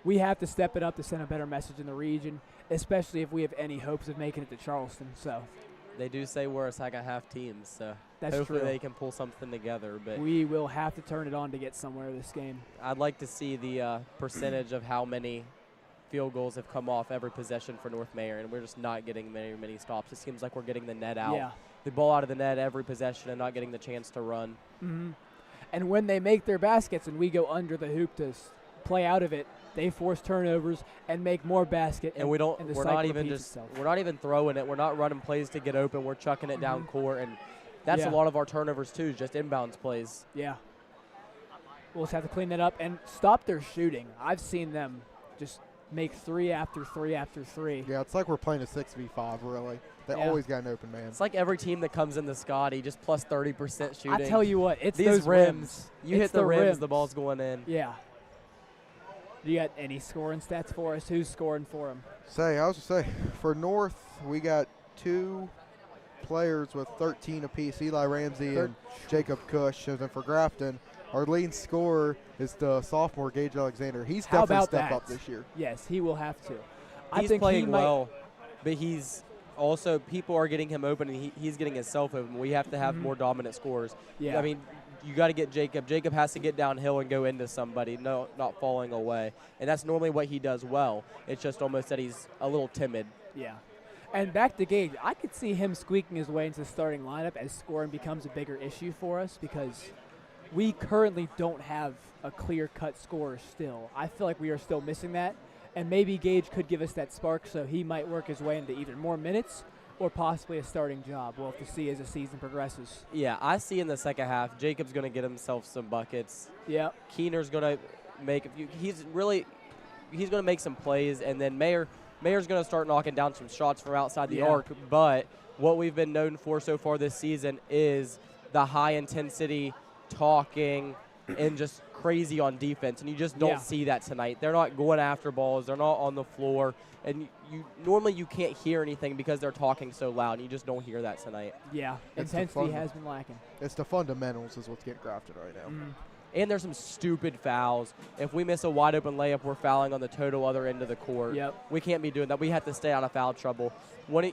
we have to step it up to send a better message in the region, especially if we have any hopes of making it to Charleston. So they do say we're a second-half team, so that's hopefully true. they can pull something together. But we will have to turn it on to get somewhere this game. I'd like to see the percentage of how many field goals have come off every possession for North Marion. We're just not getting many stops. It seems like we're getting the net out. Yeah. The ball out of the net every possession and not getting the chance to run. Mm-hmm. And when they make their baskets and we go under the hoop to play out of it, they force turnovers and make more basket. And we're not even throwing it. We're not running plays to get open. We're chucking it down court, and that's a lot of our turnovers too, just inbounds plays. Yeah. We'll just have to clean that up and stop their shooting. I've seen them just make 3 after 3 after 3. Yeah, it's like we're playing a 6v5, really. They always got an open man. It's like every team that comes in the Scotty, just plus 30% shooting. I tell you what, it's these those rims. You hit the rims, the ball's going in. Yeah. Do you got any scoring stats for us? Who's scoring for them? I was going to say, for North, we got 2 players with 13 apiece, Eli Ramsey and Jacob Cush. And then for Grafton, our leading scorer is the sophomore Gage Alexander. He's definitely stepped up this year. Yes, he will have to. He's playing well, but he's also, people are getting him open, and he's getting himself open. We have to have more dominant scorers. Yeah. I mean, you got to get Jacob. Jacob has to get downhill and go into somebody, not falling away. And that's normally what he does well. It's just almost that he's a little timid. Yeah. And back to Gage, I could see him squeaking his way into the starting lineup as scoring becomes a bigger issue for us because we currently don't have a clear-cut scorer still. I feel like we are still missing that, and maybe Gage could give us that spark, so he might work his way into either more minutes or possibly a starting job. We'll have to see as the season progresses. Yeah, I see in the second half, Jacob's going to get himself some buckets. Yeah. Keener's going to make he's going to make some plays, and then Mayer's going to start knocking down some shots from outside the arc. But what we've been known for so far this season is the high-intensity talking and just crazy on defense, and you just don't see that tonight. They're not going after balls. They're not on the floor, and normally you can't hear anything because they're talking so loud, and you just don't hear that tonight. Yeah, intensity has been lacking. It's the fundamentals is what's getting Grafton right now. And there's some stupid fouls. If we miss a wide-open layup, we're fouling on the total other end of the court. Yep. We can't be doing that. We have to stay out of foul trouble.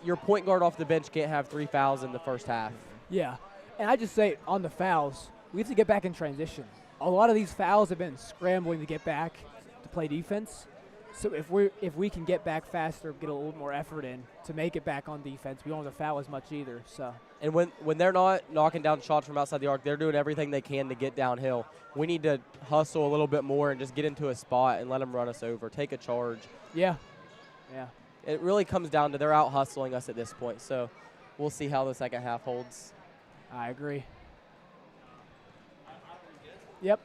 Your point guard off the bench can't have 3 fouls in the first half. Yeah, and I just say on the fouls, we have to get back in transition. A lot of these fouls have been scrambling to get back to play defense. So if we can get back faster, get a little more effort in to make it back on defense, we don't have to foul as much either. So. And when they're not knocking down shots from outside the arc, they're doing everything they can to get downhill. We need to hustle a little bit more and just get into a spot and let them run us over, take a charge. Yeah. It really comes down to they're out hustling us at this point. So we'll see how the second half holds. I agree. Yep.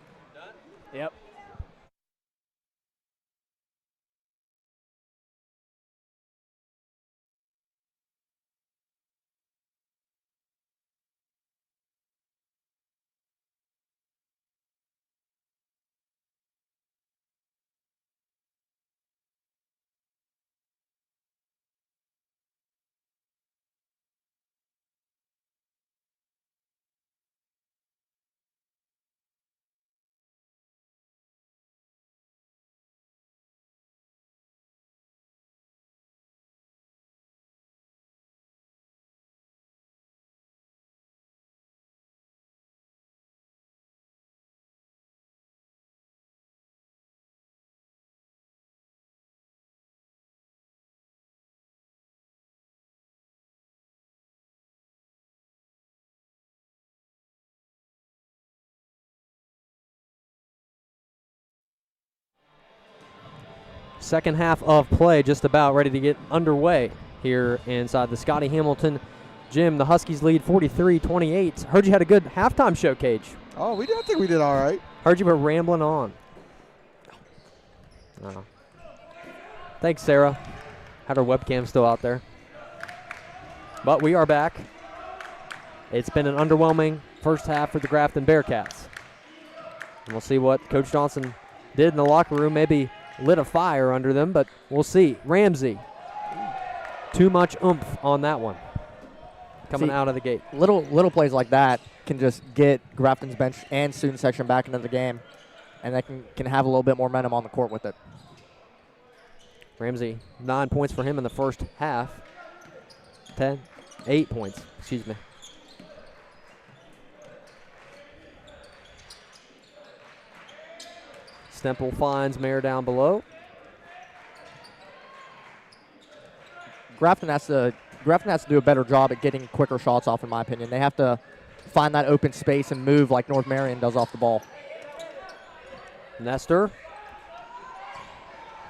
Second half of play just about ready to get underway here inside the Scotty Hamilton gym. The Huskies lead 43-28. Heard you had a good halftime show, Cage. Oh, I think we did all right. Heard you were rambling on. Oh. Thanks, Sarah. Had her webcam still out there. But we are back. It's been an underwhelming first half for the Grafton Bearcats. And we'll see what Coach Johnson did in the locker room. Maybe lit a fire under them, but we'll see. Ramsey, too much oomph on that one coming out of the gate. Little plays like that can just get Grafton's bench and student section back into the game, and they can have a little bit more momentum on the court with it. Ramsey, 9 points for him in the first half. 8 points, excuse me. Stemple finds Mayer down below. Grafton has to do a better job at getting quicker shots off, in my opinion. They have to find that open space and move like North Marion does off the ball. Nestor.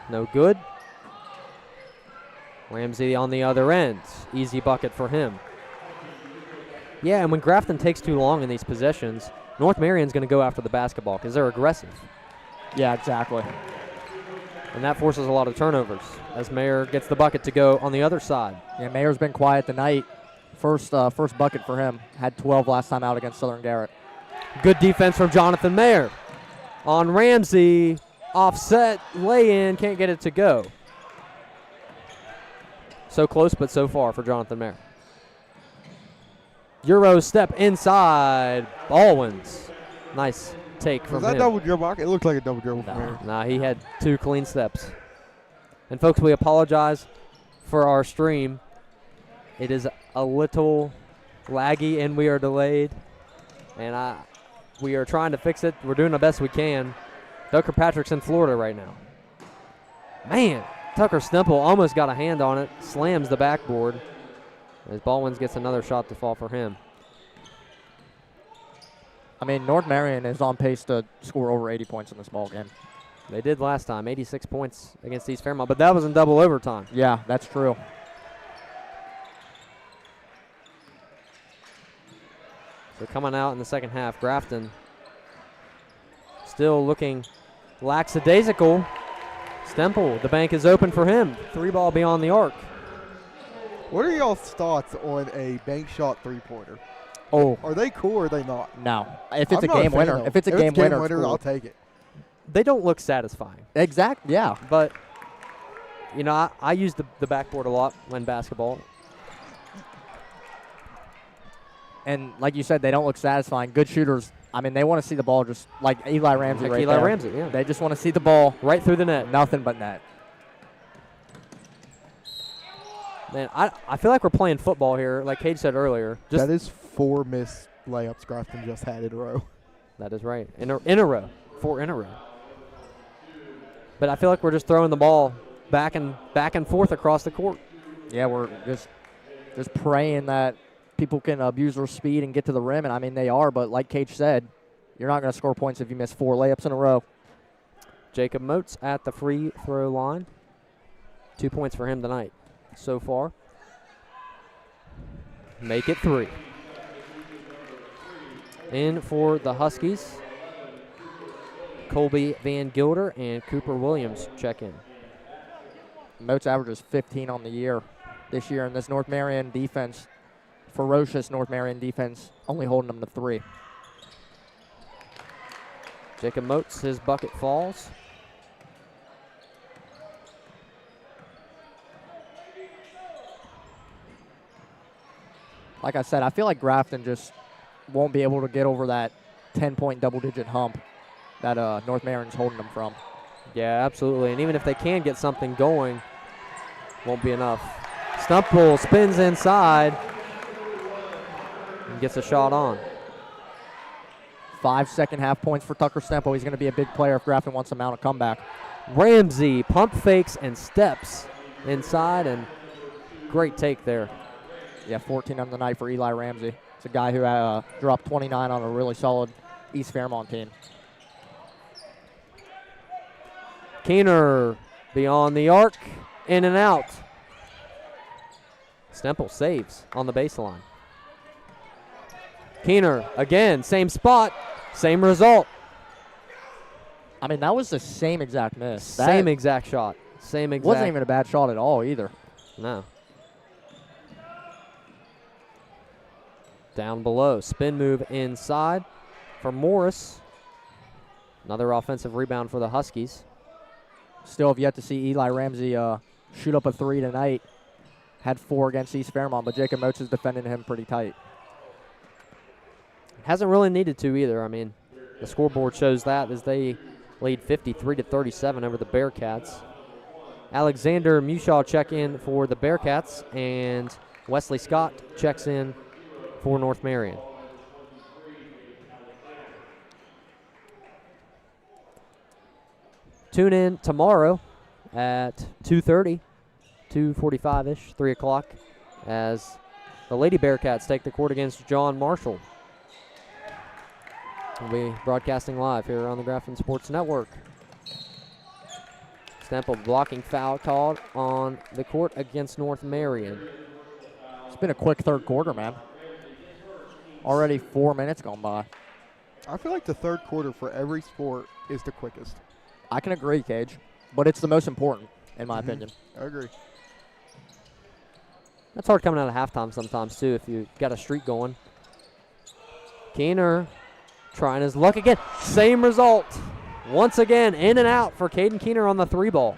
No good. Ramsey on the other end. Easy bucket for him. Yeah, and when Grafton takes too long in these possessions, North Marion's going to go after the basketball because they're aggressive. Yeah, exactly. And that forces a lot of turnovers as Mayer gets the bucket to go on the other side. Yeah, Mayer's been quiet tonight. First bucket for him. Had 12 last time out against Southern Garrett. Good defense from Jonathan Mayer. On Ramsey, offset, lay-in, can't get it to go. So close, but so far for Jonathan Mayer. Euro step inside. Baldwin's. Nice take from him. Was that double dribble? It looked like a double dribble from here. Nah, he had 2 clean steps. And folks, we apologize for our stream. It is a little laggy and we are delayed. And we are trying to fix it. We're doing the best we can. Doug Kirkpatrick's in Florida right now. Man, Tucker Stemple almost got a hand on it. Slams the backboard. As Baldwin gets another shot to fall for him. I mean, North Marion is on pace to score over 80 points in this ball game. They did last time, 86 points against East Fairmont, but that was in double overtime. Yeah, that's true. So coming out in the second half, Grafton still looking lackadaisical. Stemple, the bank is open for him. 3-ball beyond the arc. What are y'all's thoughts on a bank shot three-pointer? Oh, Are they cool or are they not? no. If it's I'm a not game fan winner, of them. if it's a game winner, it's cool. I'll take it. They don't look satisfying. Exact, yeah. But, you know, I use the backboard a lot when basketball. And like you said, they don't look satisfying. Good shooters, I mean, they want to see the ball just like Eli Ramsey Like right Eli there. Ramsey, yeah. They just want to see the ball. Right through the net. Nothing but net. Man, I feel like we're playing football here, like Cage said earlier. That is 4 missed layups Grafton just had in a row. That is right. In a row. 4 in a row. But I feel like we're just throwing the ball back and forth across the court. Yeah, we're just praying that people can abuse their speed and get to the rim, and I mean they are, but like Cage said, you're not going to score points if you miss 4 layups in a row. Jacob Moats at the free throw line. 2 points for him tonight so far. Make it 3. In for the Huskies, Colby Van Gilder and Cooper Williams check in. Moats averages 15 on the year this year, and this North Marion defense, ferocious North Marion defense, only holding them to 3. Jacob Moats, his bucket falls. Like I said, I feel like Grafton just won't be able to get over that 10-point double-digit hump that North Marion's holding them from. Yeah, absolutely. And even if they can get something going, won't be enough. Stumple spins inside and gets a shot on. 5 second-half points for Tucker Stemple. He's going to be a big player if Grafton wants to mount a comeback. Ramsey pump fakes and steps inside, and great take there. Yeah, 14 on the night for Eli Ramsey. It's a guy who dropped 29 on a really solid East Fairmont team. Keener beyond the arc, in and out. Stemple saves on the baseline. Keener again, same spot, same result. I mean, that was the same exact miss. Same exact shot. Same exact. Wasn't even a bad shot at all either. No. Down below, spin move inside for Morris. Another offensive rebound for the Huskies. Still have yet to see Eli Ramsey shoot up a 3 tonight. Had 4 against East Fairmont, but Jacob Moats is defending him pretty tight. Hasn't really needed to either. I mean, the scoreboard shows that as they lead 53-37 over the Bearcats. Alexander Mushaw check in for the Bearcats, and Wesley Scott checks in for North Marion. Tune in tomorrow at 2:30, 2:45-ish, 3 o'clock, as the Lady Bearcats take the court against John Marshall. We'll be broadcasting live here on the Grafton Sports Network. Stemple blocking foul called on the court against North Marion. It's been a quick third quarter, man. Already 4 minutes gone by. I feel like the third quarter for every sport is the quickest. I can agree, Cage, but it's the most important, in my opinion. I agree. That's hard coming out of halftime sometimes, too, if you got a streak going. Keener trying his luck again. Same result. Once again, in and out for Caden Keener on the 3-ball.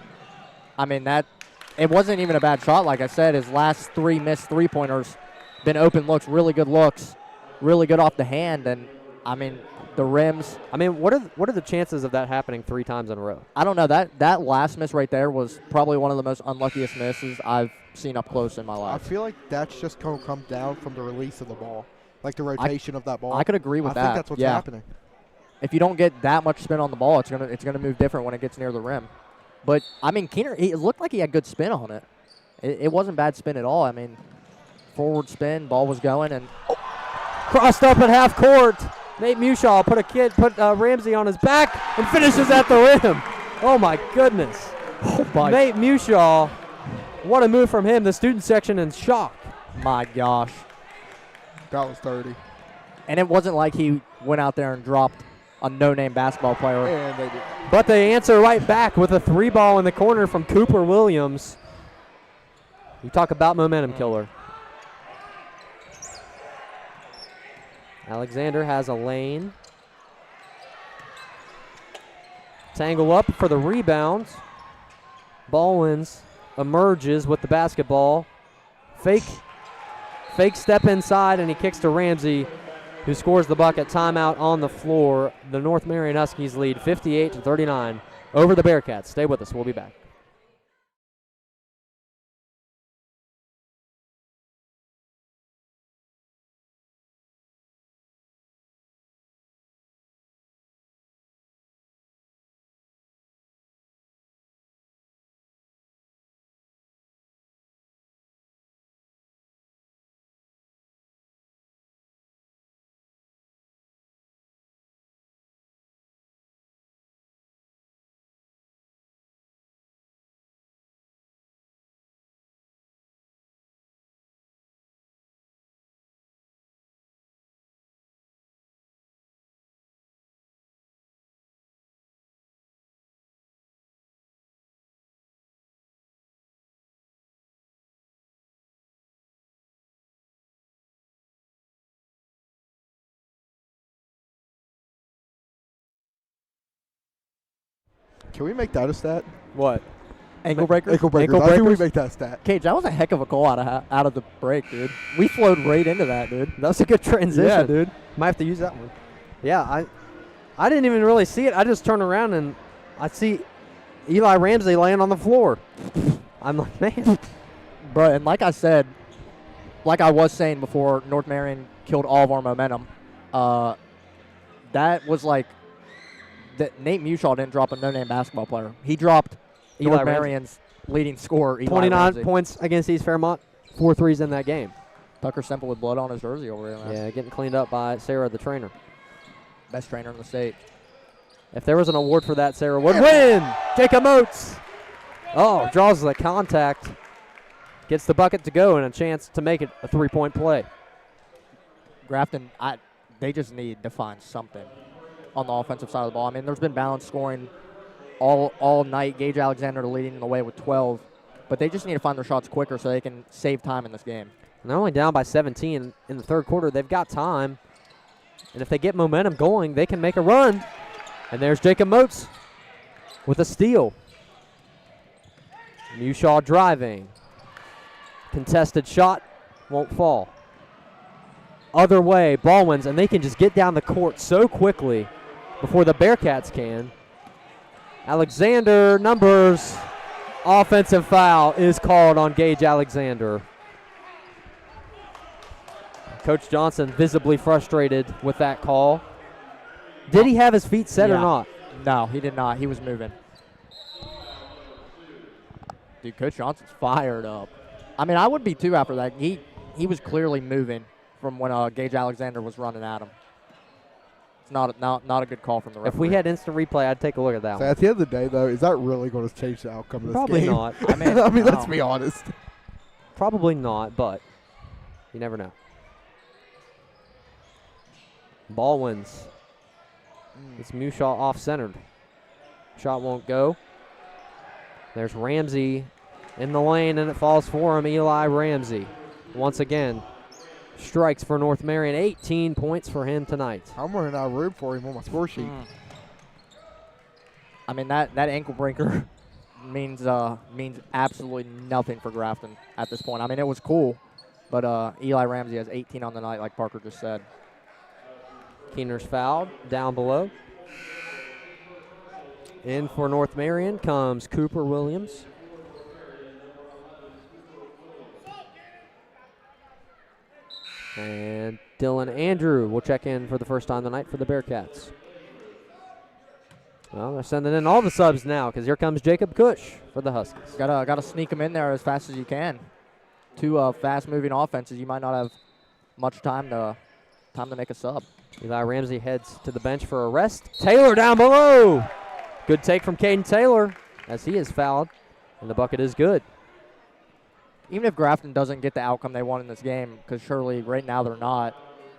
I mean, it wasn't even a bad shot. Like I said, his last 3 missed three-pointers, been open looks, really good looks, really good off the hand, and, I mean, the rims. I mean, what are the chances of that happening 3 times in a row? I don't know. That last miss right there was probably one of the most unluckiest misses I've seen up close in my I life. feel like that's just going to come down from the release of the ball, like the rotation of that ball. I could agree with that. I think that's what's happening. If you don't get that much spin on the ball, it's gonna move different when it gets near the rim. But I mean, Keener, it looked like he had good spin on it. It wasn't bad spin at all. I mean, forward spin, ball was going, and Crossed up at half court. Nate Mushaw put Ramsey on his back and finishes at the rim. Oh my goodness. Nate Mushaw, what a move from him. The student section in shock. My gosh. That was dirty. And it wasn't like he went out there and dropped a no-name basketball player. And they did. But they answer right back with a 3-ball in the corner from Cooper Williams. You talk about momentum killer. Alexander has a lane. Tangle up for the rebound. Baldwin's emerges with the basketball. Fake step inside, and he kicks to Ramsey, who scores the bucket. Timeout on the floor. The North Marion Huskies lead 58-39 over the Bearcats. Stay with us. We'll be back. Can we make that a stat? What? Ankle breakers? Ankle breakers. Ankle I think we breakers? make that a stat. Cage, that was a heck of a goal out of the break, dude. We flowed right into that, dude. That was a good transition. Yeah, dude. Might have to use that one. Yeah, I didn't even really see it. I just turned around and I see Eli Ramsey laying on the floor. I'm like, man. Bro, and like I said, like I was saying before, North Marion killed all of our momentum. That was like that Nate Mushaw didn't drop a no-name basketball player. He dropped Eli North Ramsey. Marion's leading scorer, Eli 29 Ramsey. points against East Fairmont. 4 threes in that game. Tucker Semple with blood on his jersey over there, man. Yeah, getting cleaned up by Sarah, the trainer. Best trainer in the state. If there was an award for that, Sarah would win. Jacob Oates. Oh, draws the contact. Gets the bucket to go and a chance to make it a 3-point play. Grafton, they just need to find something on the offensive side of the ball. I mean, there's been balanced scoring all night. Gage Alexander leading the way with 12. But they just need to find their shots quicker so they can save time in this game. And they're only down by 17 in the third quarter. They've got time. And if they get momentum going, they can make a run. And there's Jacob Moats with a steal. Mushaw driving. Contested shot. Won't fall. Other way, ball wins, and they can just get down the court so quickly before the Bearcats can. Alexander, numbers. Offensive foul is called on Gage Alexander. Coach Johnson visibly frustrated with that call. Did he have his feet set or not? No, he did not. He was moving. Dude, Coach Johnson's fired up. I mean, I would be too after that. He was clearly moving from when Gage Alexander was running at him. It's not a good call from the referee. If we had instant replay, I'd take a look at that So one. at the end of the day, though, is that really going to change the outcome of this Probably game? not. I mean, I mean, no. let's be honest. Probably not, but you never know. Baldwin's. It's Mushaw off-centered. Shot won't go. There's Ramsey in the lane, and it falls for him. Eli Ramsey once again strikes for North Marion. 18 points for him tonight. I'm running out of room for him on my score sheet. I mean, that ankle breaker means absolutely nothing for Grafton at this point. I mean, it was cool, but Eli Ramsey has 18 on the night, like Parker just said. Keener's fouled down below. In for North Marion comes Cooper Williams. And Dylan Andrew will check in for the first time tonight for the Bearcats. Well, they're sending in all the subs now because here comes Jacob Cush for the Huskies. Gotta sneak them in there as fast as you can. Two fast-moving offenses. You might not have much time to make a sub. Eli Ramsey heads to the bench for a rest. Taylor down below. Good take from Caden Taylor as he is fouled, and the bucket is good. Even if Grafton doesn't get the outcome they want in this game, because surely right now they're not,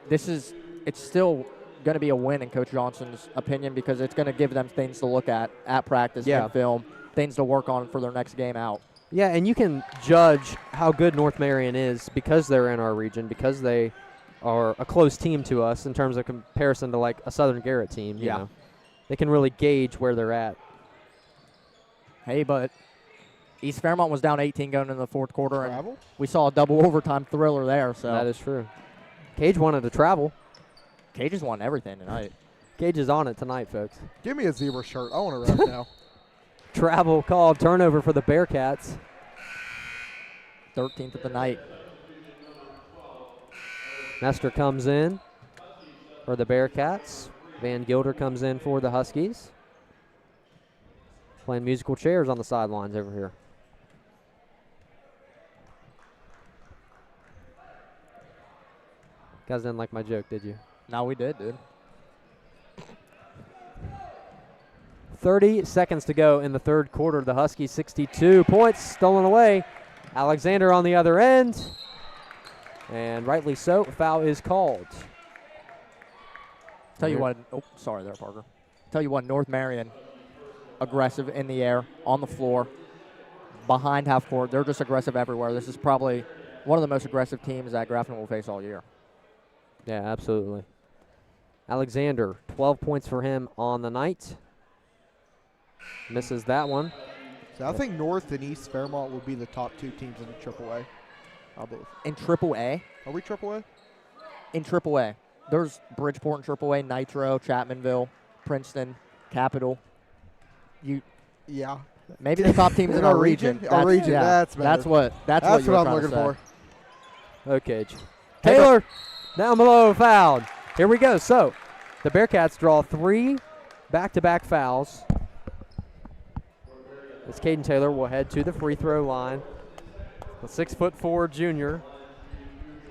it's still going to be a win in Coach Johnson's opinion because it's going to give them things to look at practice and film, things to work on for their next game out. Yeah, and you can judge how good North Marion is because they're in our region, because they are a close team to us in terms of comparison to like a Southern Garrett team. You know. They can really gauge where they're at. Hey, but East Fairmont was down 18 going into the fourth quarter, Travel? and we saw a double overtime thriller there. So That is true. Cage wanted to travel. Cage has won everything tonight. Cage is on it tonight, folks. Give me a zebra shirt. I want to rep now. Travel called, turnover for the Bearcats. 13th of the night. Nestor comes in for the Bearcats. Van Gilder comes in for the Huskies. Playing musical chairs on the sidelines over here. Guys didn't like my joke, did you? No, we did, dude. 30 seconds to go in the third quarter. The Huskies 62 points stolen away. Alexander on the other end. And rightly so, foul is called. Tell you what, sorry there, Parker. Tell you what, North Marion, aggressive in the air, on the floor, behind half court. They're just aggressive everywhere. This is probably one of the most aggressive teams that Grafton will face all year. Yeah, absolutely. Alexander, 12 points for him on the night. Misses that one. So I think North and East Fairmont will be the top two teams in the AAA. I believe. In AAA? Are we AAA? In AAA. There's Bridgeport in AAA, Nitro, Chapmanville, Princeton, Capital. Yeah. Maybe the top teams in our region. Our region, that's better. That's what That's what I'm looking for. Okay. Taylor down below, fouled. Here we go. So the Bearcats draw 3 back-to-back fouls. As Caden Taylor will head to the free throw line. The 6'4" junior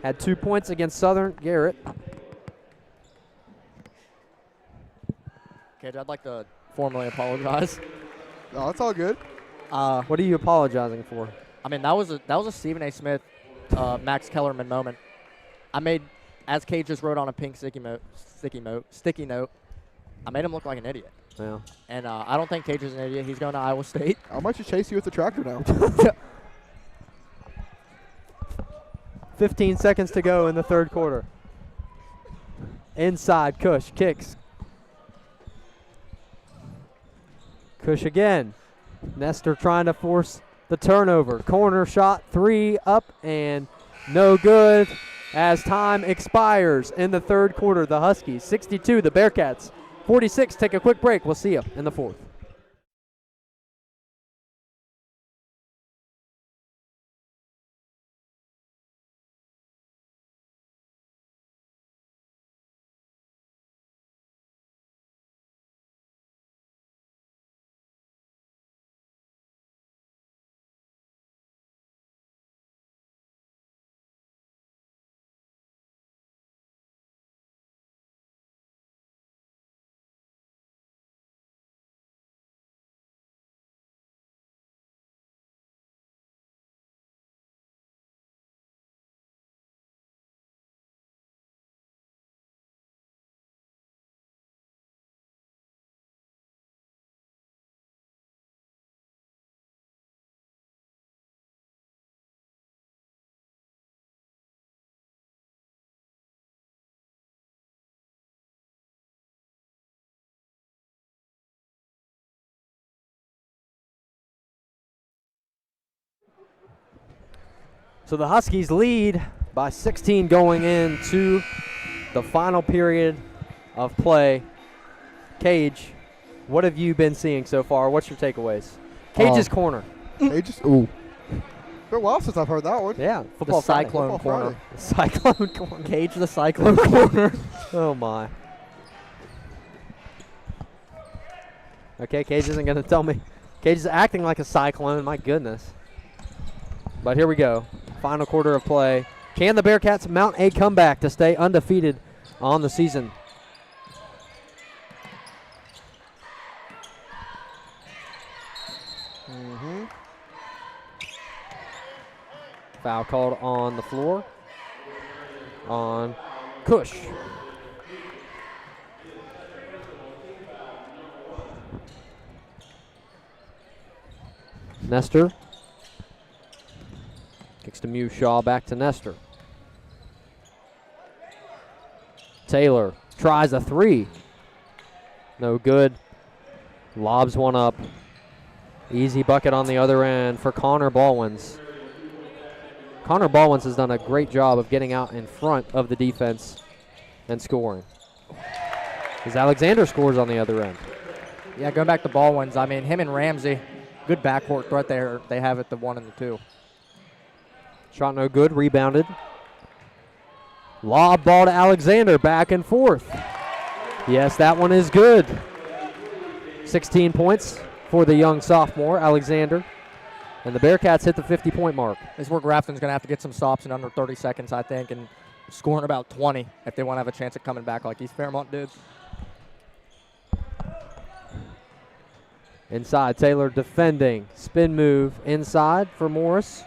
had 2 points against Southern Garrett. Okay, I'd like to formally apologize. No, it's all good. What are you apologizing for? I mean, that was a Stephen A. Smith, Max Kellerman moment. As Cade just wrote on a pink sticky note, I made him look like an idiot. Yeah. And I don't think Cage is an idiot. He's going to Iowa State. I might just chase you with the tractor now. 15 seconds to go in the third quarter. Inside, Cush kicks. Cush again. Nestor trying to force the turnover. Corner shot, 3 up and no good as time expires in the third quarter. The Huskies 62, the Bearcats 46. Take a quick break. We'll see you in the fourth. So the Huskies lead by 16 going into the final period of play. Cage, what have you been seeing so far? What's your takeaways? Cage's corner. Cage's, ooh. Been a while since I've heard that one. Yeah, The football Friday. Cyclone Football corner. The Cyclone corner. Cage the Cyclone corner. Oh, my. Okay, Cage isn't going to tell me. Cage is acting like a Cyclone. My goodness. But here we go. Final quarter of play. Can the Bearcats mount a comeback to stay undefeated on the season? Foul called on the floor on Cush. Nestor kicks to Shaw, back to Nestor. Taylor tries a 3. No good. Lobs one up. Easy bucket on the other end for Connor Baldwins. Connor Baldwins has done a great job of getting out in front of the defense and scoring. As Alexander scores on the other end. Yeah, going back to Baldwins, I mean, him and Ramsey, good backcourt threat there. They have at the 1 and the 2. Shot no good, rebounded. Lob ball to Alexander, back and forth. Yes, that one is good. 16 points for the young sophomore, Alexander. And the Bearcats hit the 50-point mark. This is where Grafton's going to have to get some stops in under 30 seconds, I think, and scoring about 20 if they want to have a chance at coming back like East Fairmont did. Inside, Taylor defending. Spin move inside for Morris.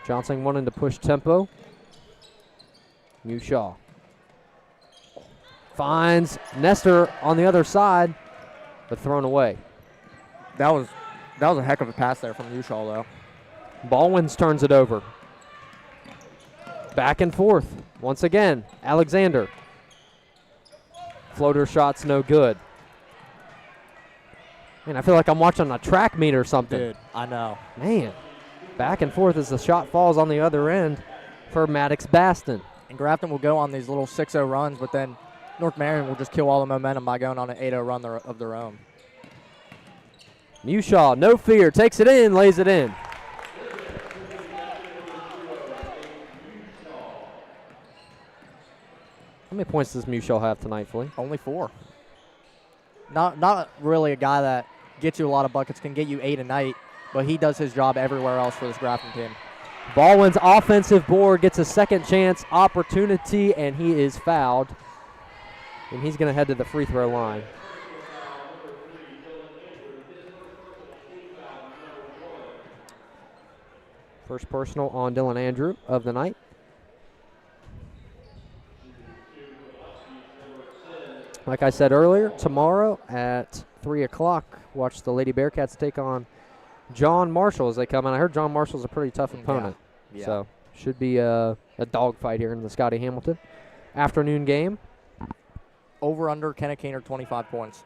Johnson wanting to push tempo. Shaw finds Nestor on the other side, but thrown away. That was a heck of a pass there from Ushaw, though. Baldwins turns it over. Back and forth. Once again, Alexander. Floater shots no good. Man, I feel like I'm watching a track meet or something. Dude, I know. Man, back and forth as the shot falls on the other end for Maddox Baston. And Grafton will go on these little 6-0 runs, but then North Marion will just kill all the momentum by going on an 8-0 run of their own. Shaw, no fear, takes it in, lays it in. How many points does Shaw have tonight, Flea? Only 4. Not really a guy that gets you a lot of buckets, can get you 8 a night, but he does his job everywhere else for this Grafton team. Baldwin's offensive board gets a second chance opportunity, and he is fouled. And he's going to head to the free throw line. First personal on Dylan Andrew of the night. Like I said earlier, tomorrow at 3 o'clock, watch the Lady Bearcats take on John Marshall as they come in. I heard John Marshall's a pretty tough opponent. Yeah. So should be a dogfight here in the Scotty Hamilton. Afternoon game. Over under Kenna Keener 25 points.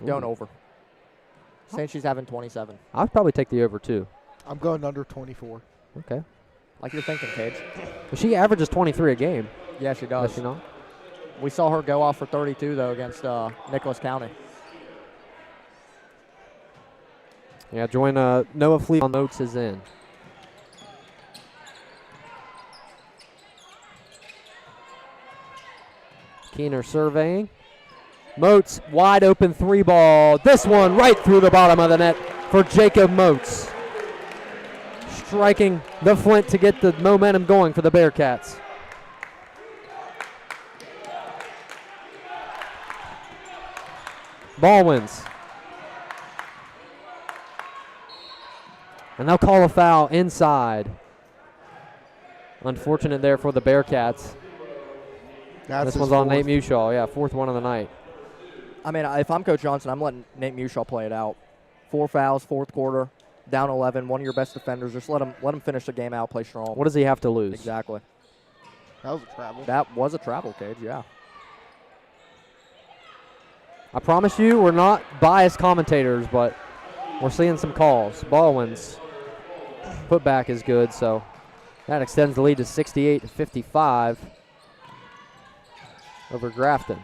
Going over. Saying she's having 27. I'd probably take the over too. I'm going under 24. Okay. Like you're thinking, Cage. Well, she averages 23 a game. Yeah, she does. Does she not? We saw her go off for 32, though, against Nicholas County. Yeah, join Noah Fleet on notes is in. Keener surveying. Moats, wide open 3-ball. This one right through the bottom of the net for Jacob Moats. Striking the flint to get the momentum going for the Bearcats. Ball wins. And they'll call a foul inside. Unfortunate there for the Bearcats. This one's on Nate Mushaw. Yeah, fourth one of the night. I mean, if I'm Coach Johnson, I'm letting Nate Mushaw play it out. 4 fouls, fourth quarter, down 11, one of your best defenders. Just let him finish the game out, play strong. What does he have to lose? Exactly. That was a travel. That was a travel, Cage, yeah. I promise you, we're not biased commentators, but we're seeing some calls. Baldwin's putback is good, so that extends the lead to 68-55 over Grafton.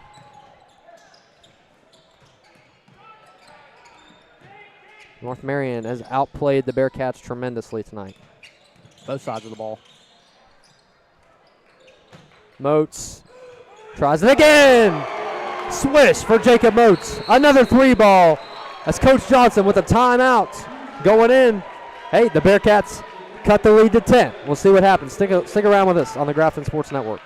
North Marion has outplayed the Bearcats tremendously tonight. Both sides of the ball. Moats tries it again. Swish for Jacob Moats. Another 3-ball. That's Coach Johnson with a timeout going in. Hey, the Bearcats cut the lead to 10. We'll see what happens. Stick around with us on the Grafton Sports Network.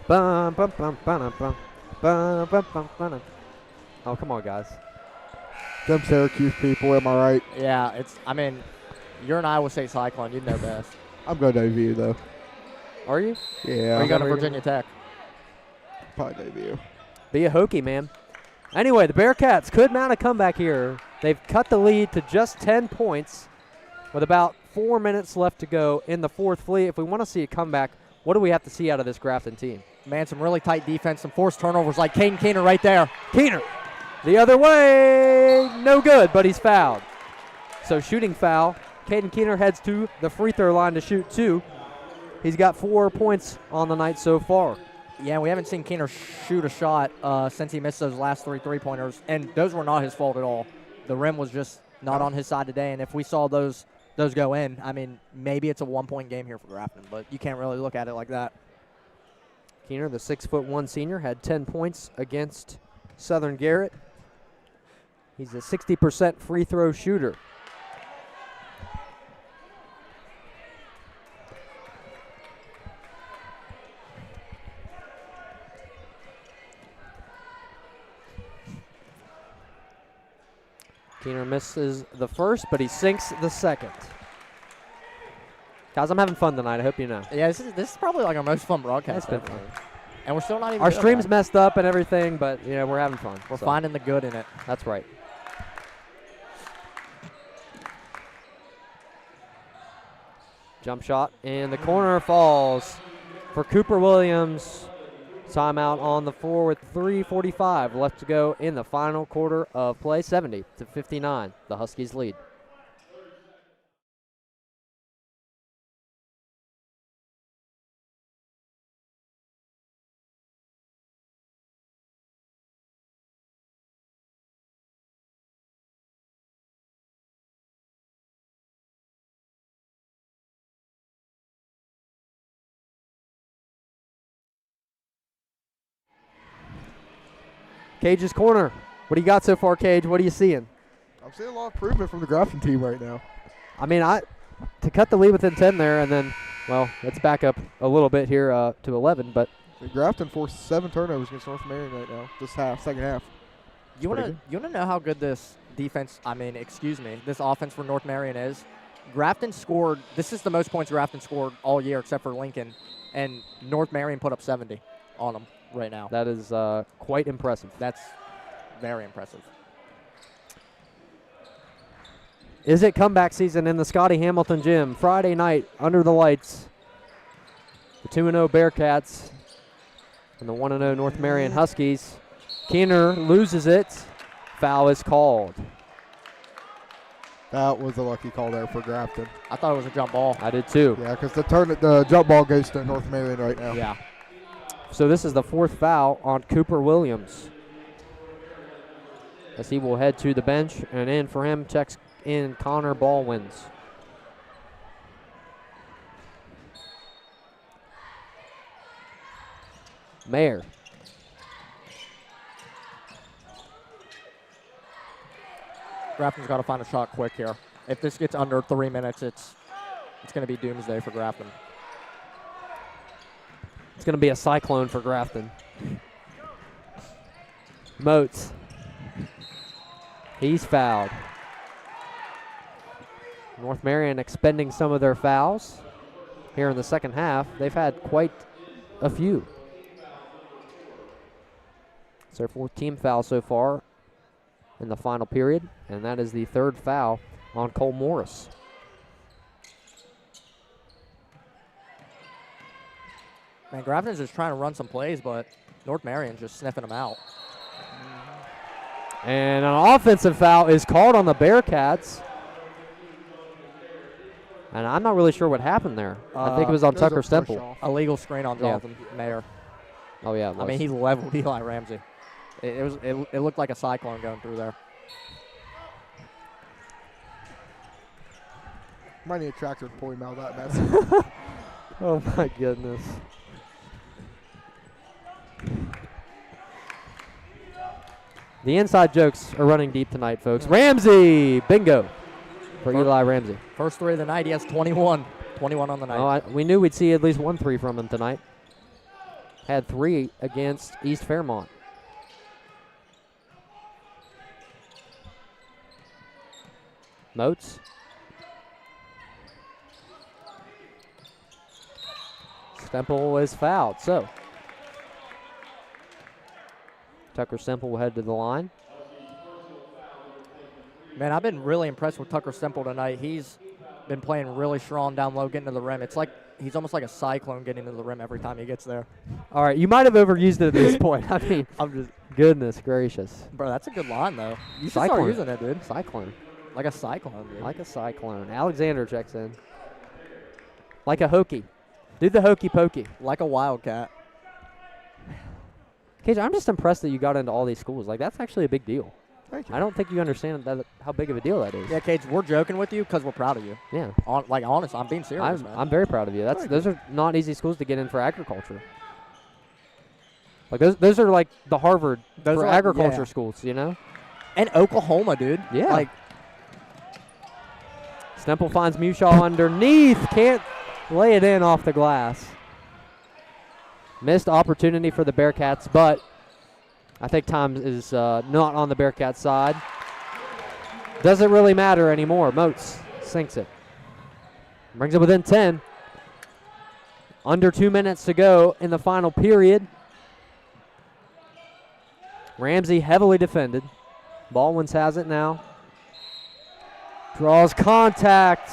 Bum, bum, bum, bum, bum, bum, bum, bum, bum. Oh, come on, guys. Them Syracuse people, am I right? Yeah, I mean, you're an Iowa State Cyclone. You'd know best. I'm going to AVU, though. Are you? Yeah. Are you going to Virginia Tech? Probably AVU. Be a Hokie, man. Anyway, the Bearcats could mount a comeback here. They've cut the lead to just 10 points with about 4 minutes left to go in the fourth fleet. If we want to see a comeback, what do we have to see out of this Grafton team? Man, some really tight defense, some forced turnovers like Caden Keener right there. Keener, the other way, no good, but he's fouled. So shooting foul. Caden Keener heads to the free throw line to shoot 2. He's got 4 points on the night so far. Yeah, we haven't seen Keener shoot a shot since he missed those last 3 3-pointers, and those were not his fault at all. The rim was just not on his side today, and if we saw those go in, I mean, maybe it's a 1-point game here for Grafton, but you can't really look at it like that. Keener, the 6'1" senior, had 10 points against Southern Garrett. He's a 60% free throw shooter. Keener misses the first, but he sinks the second. Guys, I'm having fun tonight. I hope you know. Yeah, this is probably like our most fun broadcast It's been ever. fun. And we're still not even Our doing stream's that. messed up and everything, but we're having fun. We're so. finding the good in it. That's right. Jump shot, and the corner falls for Cooper Williams. Timeout on the floor with 3:45 left to go in the final quarter of play. 70-59, the Huskies lead. Cage's corner. What do you got so far, Cage? What are you seeing? I'm seeing a lot of improvement from the Grafton team right now. I mean, to cut the lead within 10 there, and then, well, let's back up a little bit here to 11. But Grafton forced 7 turnovers against North Marion right now. This second half. You wanna know how good this defense? This offense for North Marion is. Grafton scored. This is the most points Grafton scored all year, except for Lincoln, and North Marion put up 70 on them right now. that is quite impressive. That's very impressive. Is it comeback season in the Scotty Hamilton Gym? Friday night under the lights. The 2-0 Bearcats and the 1-0 North Marion Huskies. Keener loses it. Foul is called. That was a lucky call there for Grafton. I thought it was a jump ball. I did too. Yeah, because the jump ball goes to North Marion right now. Yeah. So this is the 4th foul on Cooper Williams, as he will head to the bench, and in for him checks in Connor Baldwins. Mayer. Grafton's got to find a shot quick here. If this gets under 3 minutes, it's going to be doomsday for Grafton. It's going to be a cyclone for Grafton. Moats. He's fouled. North Marion expending some of their fouls here in the second half. They've had quite a few. It's their 4th team foul so far in the final period, and that is the 3rd foul on Cole Morris. Man, Grafton's just trying to run some plays, but North Marion's just sniffing them out. And an offensive foul is called on the Bearcats. And I'm not really sure what happened there. I think it was on There's a Tucker push Stemple. off. Illegal screen on Yeah. Jonathan Mayer. Oh, yeah. It I mean, was. he leveled Eli Ramsey. It looked like a cyclone going through there. Might need a tractor to pull him out of that mess. Oh, my goodness. The inside jokes are running deep tonight, folks. Ramsey! Bingo for Eli Ramsey. First 3 of the night, he has 21. 21 on the night. Oh, we knew we'd see at least 1 3 from him tonight. Had 3 against East Fairmont. Moats. Stemple is fouled, so Tucker Stemple will head to the line. Man, I've been really impressed with Tucker Stemple tonight. He's been playing really strong down low, getting to the rim. It's like he's almost like a cyclone getting to the rim every time he gets there. All right, you might have overused it at this point. I mean, goodness gracious. Bro, that's a good line, though. You should Cyclone. start using it, dude. Cyclone. Like a cyclone, dude. Like a cyclone. Alexander checks in. Like a hokey. Do the hokey pokey. Like a wildcat. Cage, I'm just impressed that you got into all these schools. Like, that's actually a big deal. Thank you. I don't think you understand how big of a deal that is. Yeah, Cage, we're joking with you because we're proud of you. Yeah. Honest, I'm being serious, man. I'm very proud of you. Those are not easy schools to get in for agriculture. Like, those are like the Harvard Those for are like- agriculture yeah. schools, you know? And Oklahoma, dude. Yeah. Like, Stemple finds Mushaw underneath. Can't lay it in off the glass. Missed opportunity for the Bearcats, but I think time is not on the Bearcats' side. Doesn't really matter anymore. Moats sinks it. Brings it within 10. Under 2 minutes to go in the final period. Ramsey heavily defended. Baldwin's has it now. Draws contact,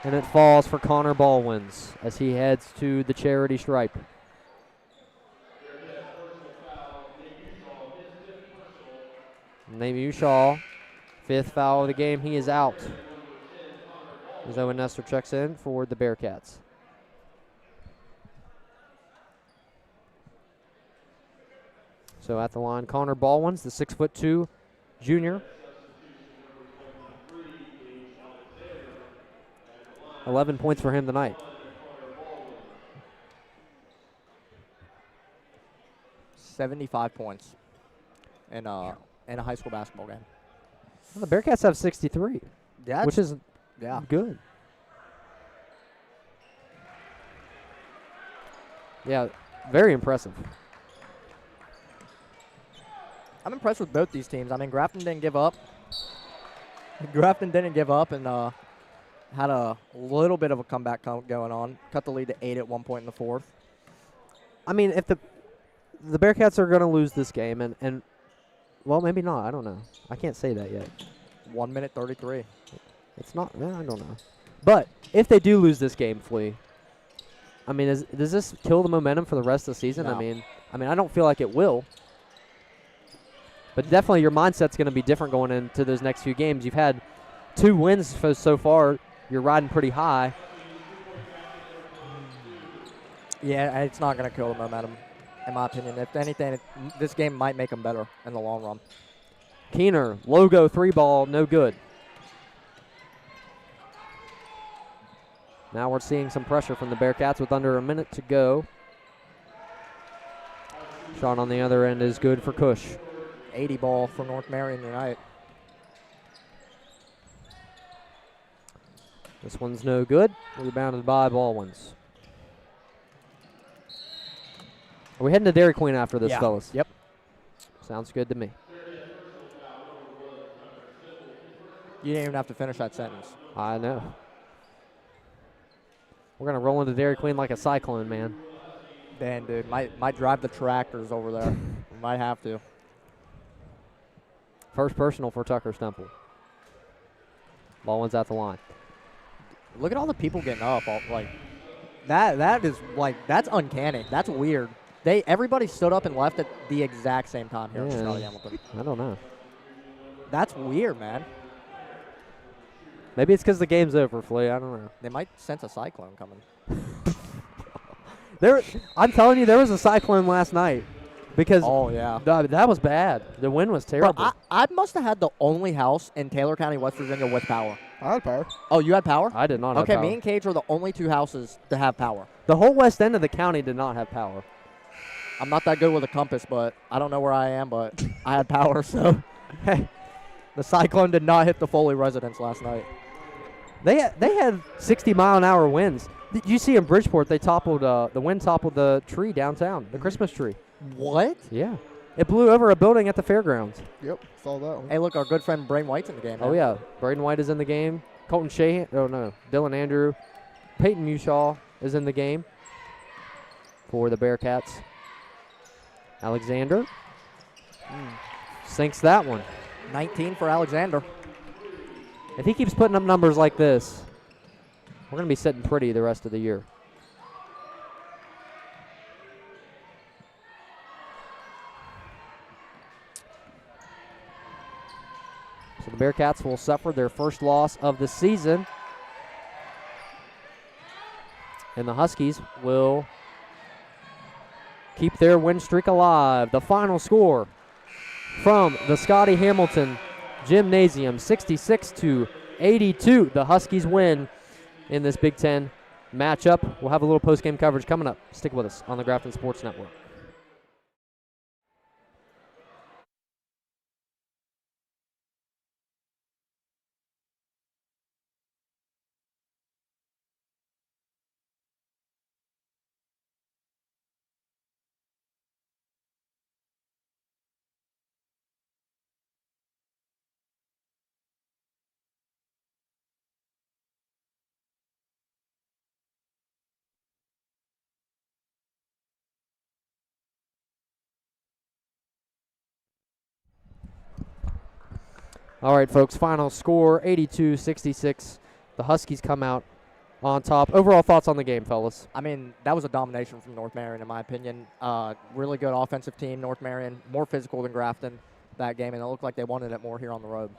and it falls for Connor Baldwin's as he heads to the charity stripe. Nate Ushaw, 5th foul of the game. He is out. As Owen Nestor checks in for the Bearcats. So at the line, Connor Baldwin's the 6'2" junior. 11 points for him tonight. 75 points in a high school basketball game. Well, the Bearcats have 63, which is good. Yeah, very impressive. I'm impressed with both these teams. I mean, Grafton didn't give up. Grafton didn't give up and had a little bit of a comeback going on. Cut the lead to 8 at one point in the fourth. I mean, if the Bearcats are going to lose this game, and well, maybe not. I don't know. I can't say that yet. 1 minute 33. It's not. I don't know. But if they do lose this game, Flea, I mean, does this kill the momentum for the rest of the season? No. I mean, I don't feel like it will. But definitely your mindset's going to be different going into those next few games. You've had 2 wins so far. You're riding pretty high. Yeah, it's not going to kill the momentum, in my opinion. If anything, this game might make them better in the long run. Keener, logo 3-ball, no good. Now we're seeing some pressure from the Bearcats with under a minute to go. Shot on the other end is good for Cush. 80 ball for North Marion tonight. This one's no good. Rebounded by Baldwin's. Are we heading to Dairy Queen after this, fellas? Yep. Sounds good to me. You didn't even have to finish that sentence. I know. We're going to roll into Dairy Queen like a cyclone, man. Dan, dude, might drive the tractors over there. We might have to. First personal for Tucker Stemple. Baldwin's at the line. Look at all the people getting up. That is that's uncanny. That's weird. Everybody stood up and left at the exact same time here in Charlotte Hamilton. I don't know. That's weird, man. Maybe it's because the game's over, Flea. I don't know. They might sense a cyclone coming. I'm telling you, there was a cyclone last night. Because that was bad. The wind was terrible. Bro, I must have had the only house in Taylor County, West Virginia with power. I had power. Oh, you had power? I did not have power. Okay, me and Cage were the only 2 houses to have power. The whole west end of the county did not have power. I'm not that good with a compass, but I don't know where I am, but I had power, so. Hey, the cyclone did not hit the Foley residence last night. They had 60-mile-an-hour winds. Did you see in Bridgeport, the wind toppled the tree downtown, the Christmas tree. What? Yeah. It blew over a building at the fairgrounds. Yep, saw that one. Hey, look, our good friend Braden White's in the game. Oh, man. yeah. Braden White is in the game. Colton Shahan. Oh, no. Dylan Andrew. Peyton Mushaw is in the game for the Bearcats. Alexander sinks that one. 19 for Alexander. If he keeps putting up numbers like this, we're going to be sitting pretty the rest of the year. So the Bearcats will suffer their first loss of the season. And the Huskies will keep their win streak alive. The final score from the Scotty Hamilton Gymnasium, 66-82. The Huskies win in this Big Ten matchup. We'll have a little post-game coverage coming up. Stick with us on the Grafton Sports Network. All right, folks, final score 82-66. The Huskies come out on top. Overall thoughts on the game, fellas? I mean, that was a domination from North Marion, in my opinion. Really good offensive team, North Marion, more physical than Grafton that game, and it looked like they wanted it more here on the road.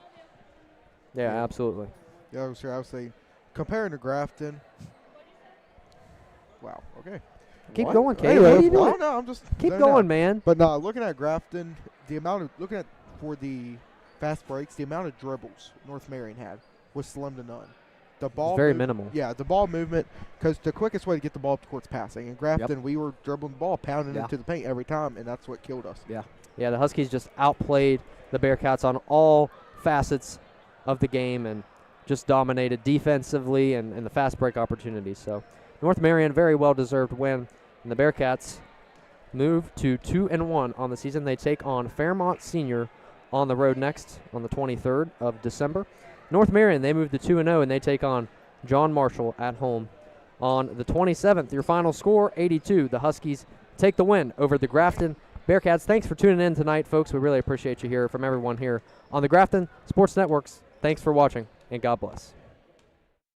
Yeah, absolutely. Yeah, I was saying, comparing to Grafton. Wow. Okay. Keep What? going, Caleb. Anyway, What are you doing? No, I'm just Keep zoning going, out. man. But no, looking at Grafton, looking at for the fast breaks, the amount of dribbles North Marion had was slim to none. The ball It's very minimal. Yeah, the ball movement, because the quickest way to get the ball up the court's passing. In Grafton, we were dribbling the ball, pounding Yeah. into the paint every time, and that's what killed us. Yeah, the Huskies just outplayed the Bearcats on all facets of the game and just dominated defensively and the fast break opportunities. So North Marion, very well-deserved win. And the Bearcats move to 2-1 on the season. They take on Fairmont Senior on the road next on the 23rd of December. North Marion, they move to 2-0, and they take on John Marshall at home on the 27th. Your final score, 82. The Huskies take the win over the Grafton Bearcats. Thanks for tuning in tonight, folks. We really appreciate you here from everyone here on the Grafton Sports Networks. Thanks for watching, and God bless.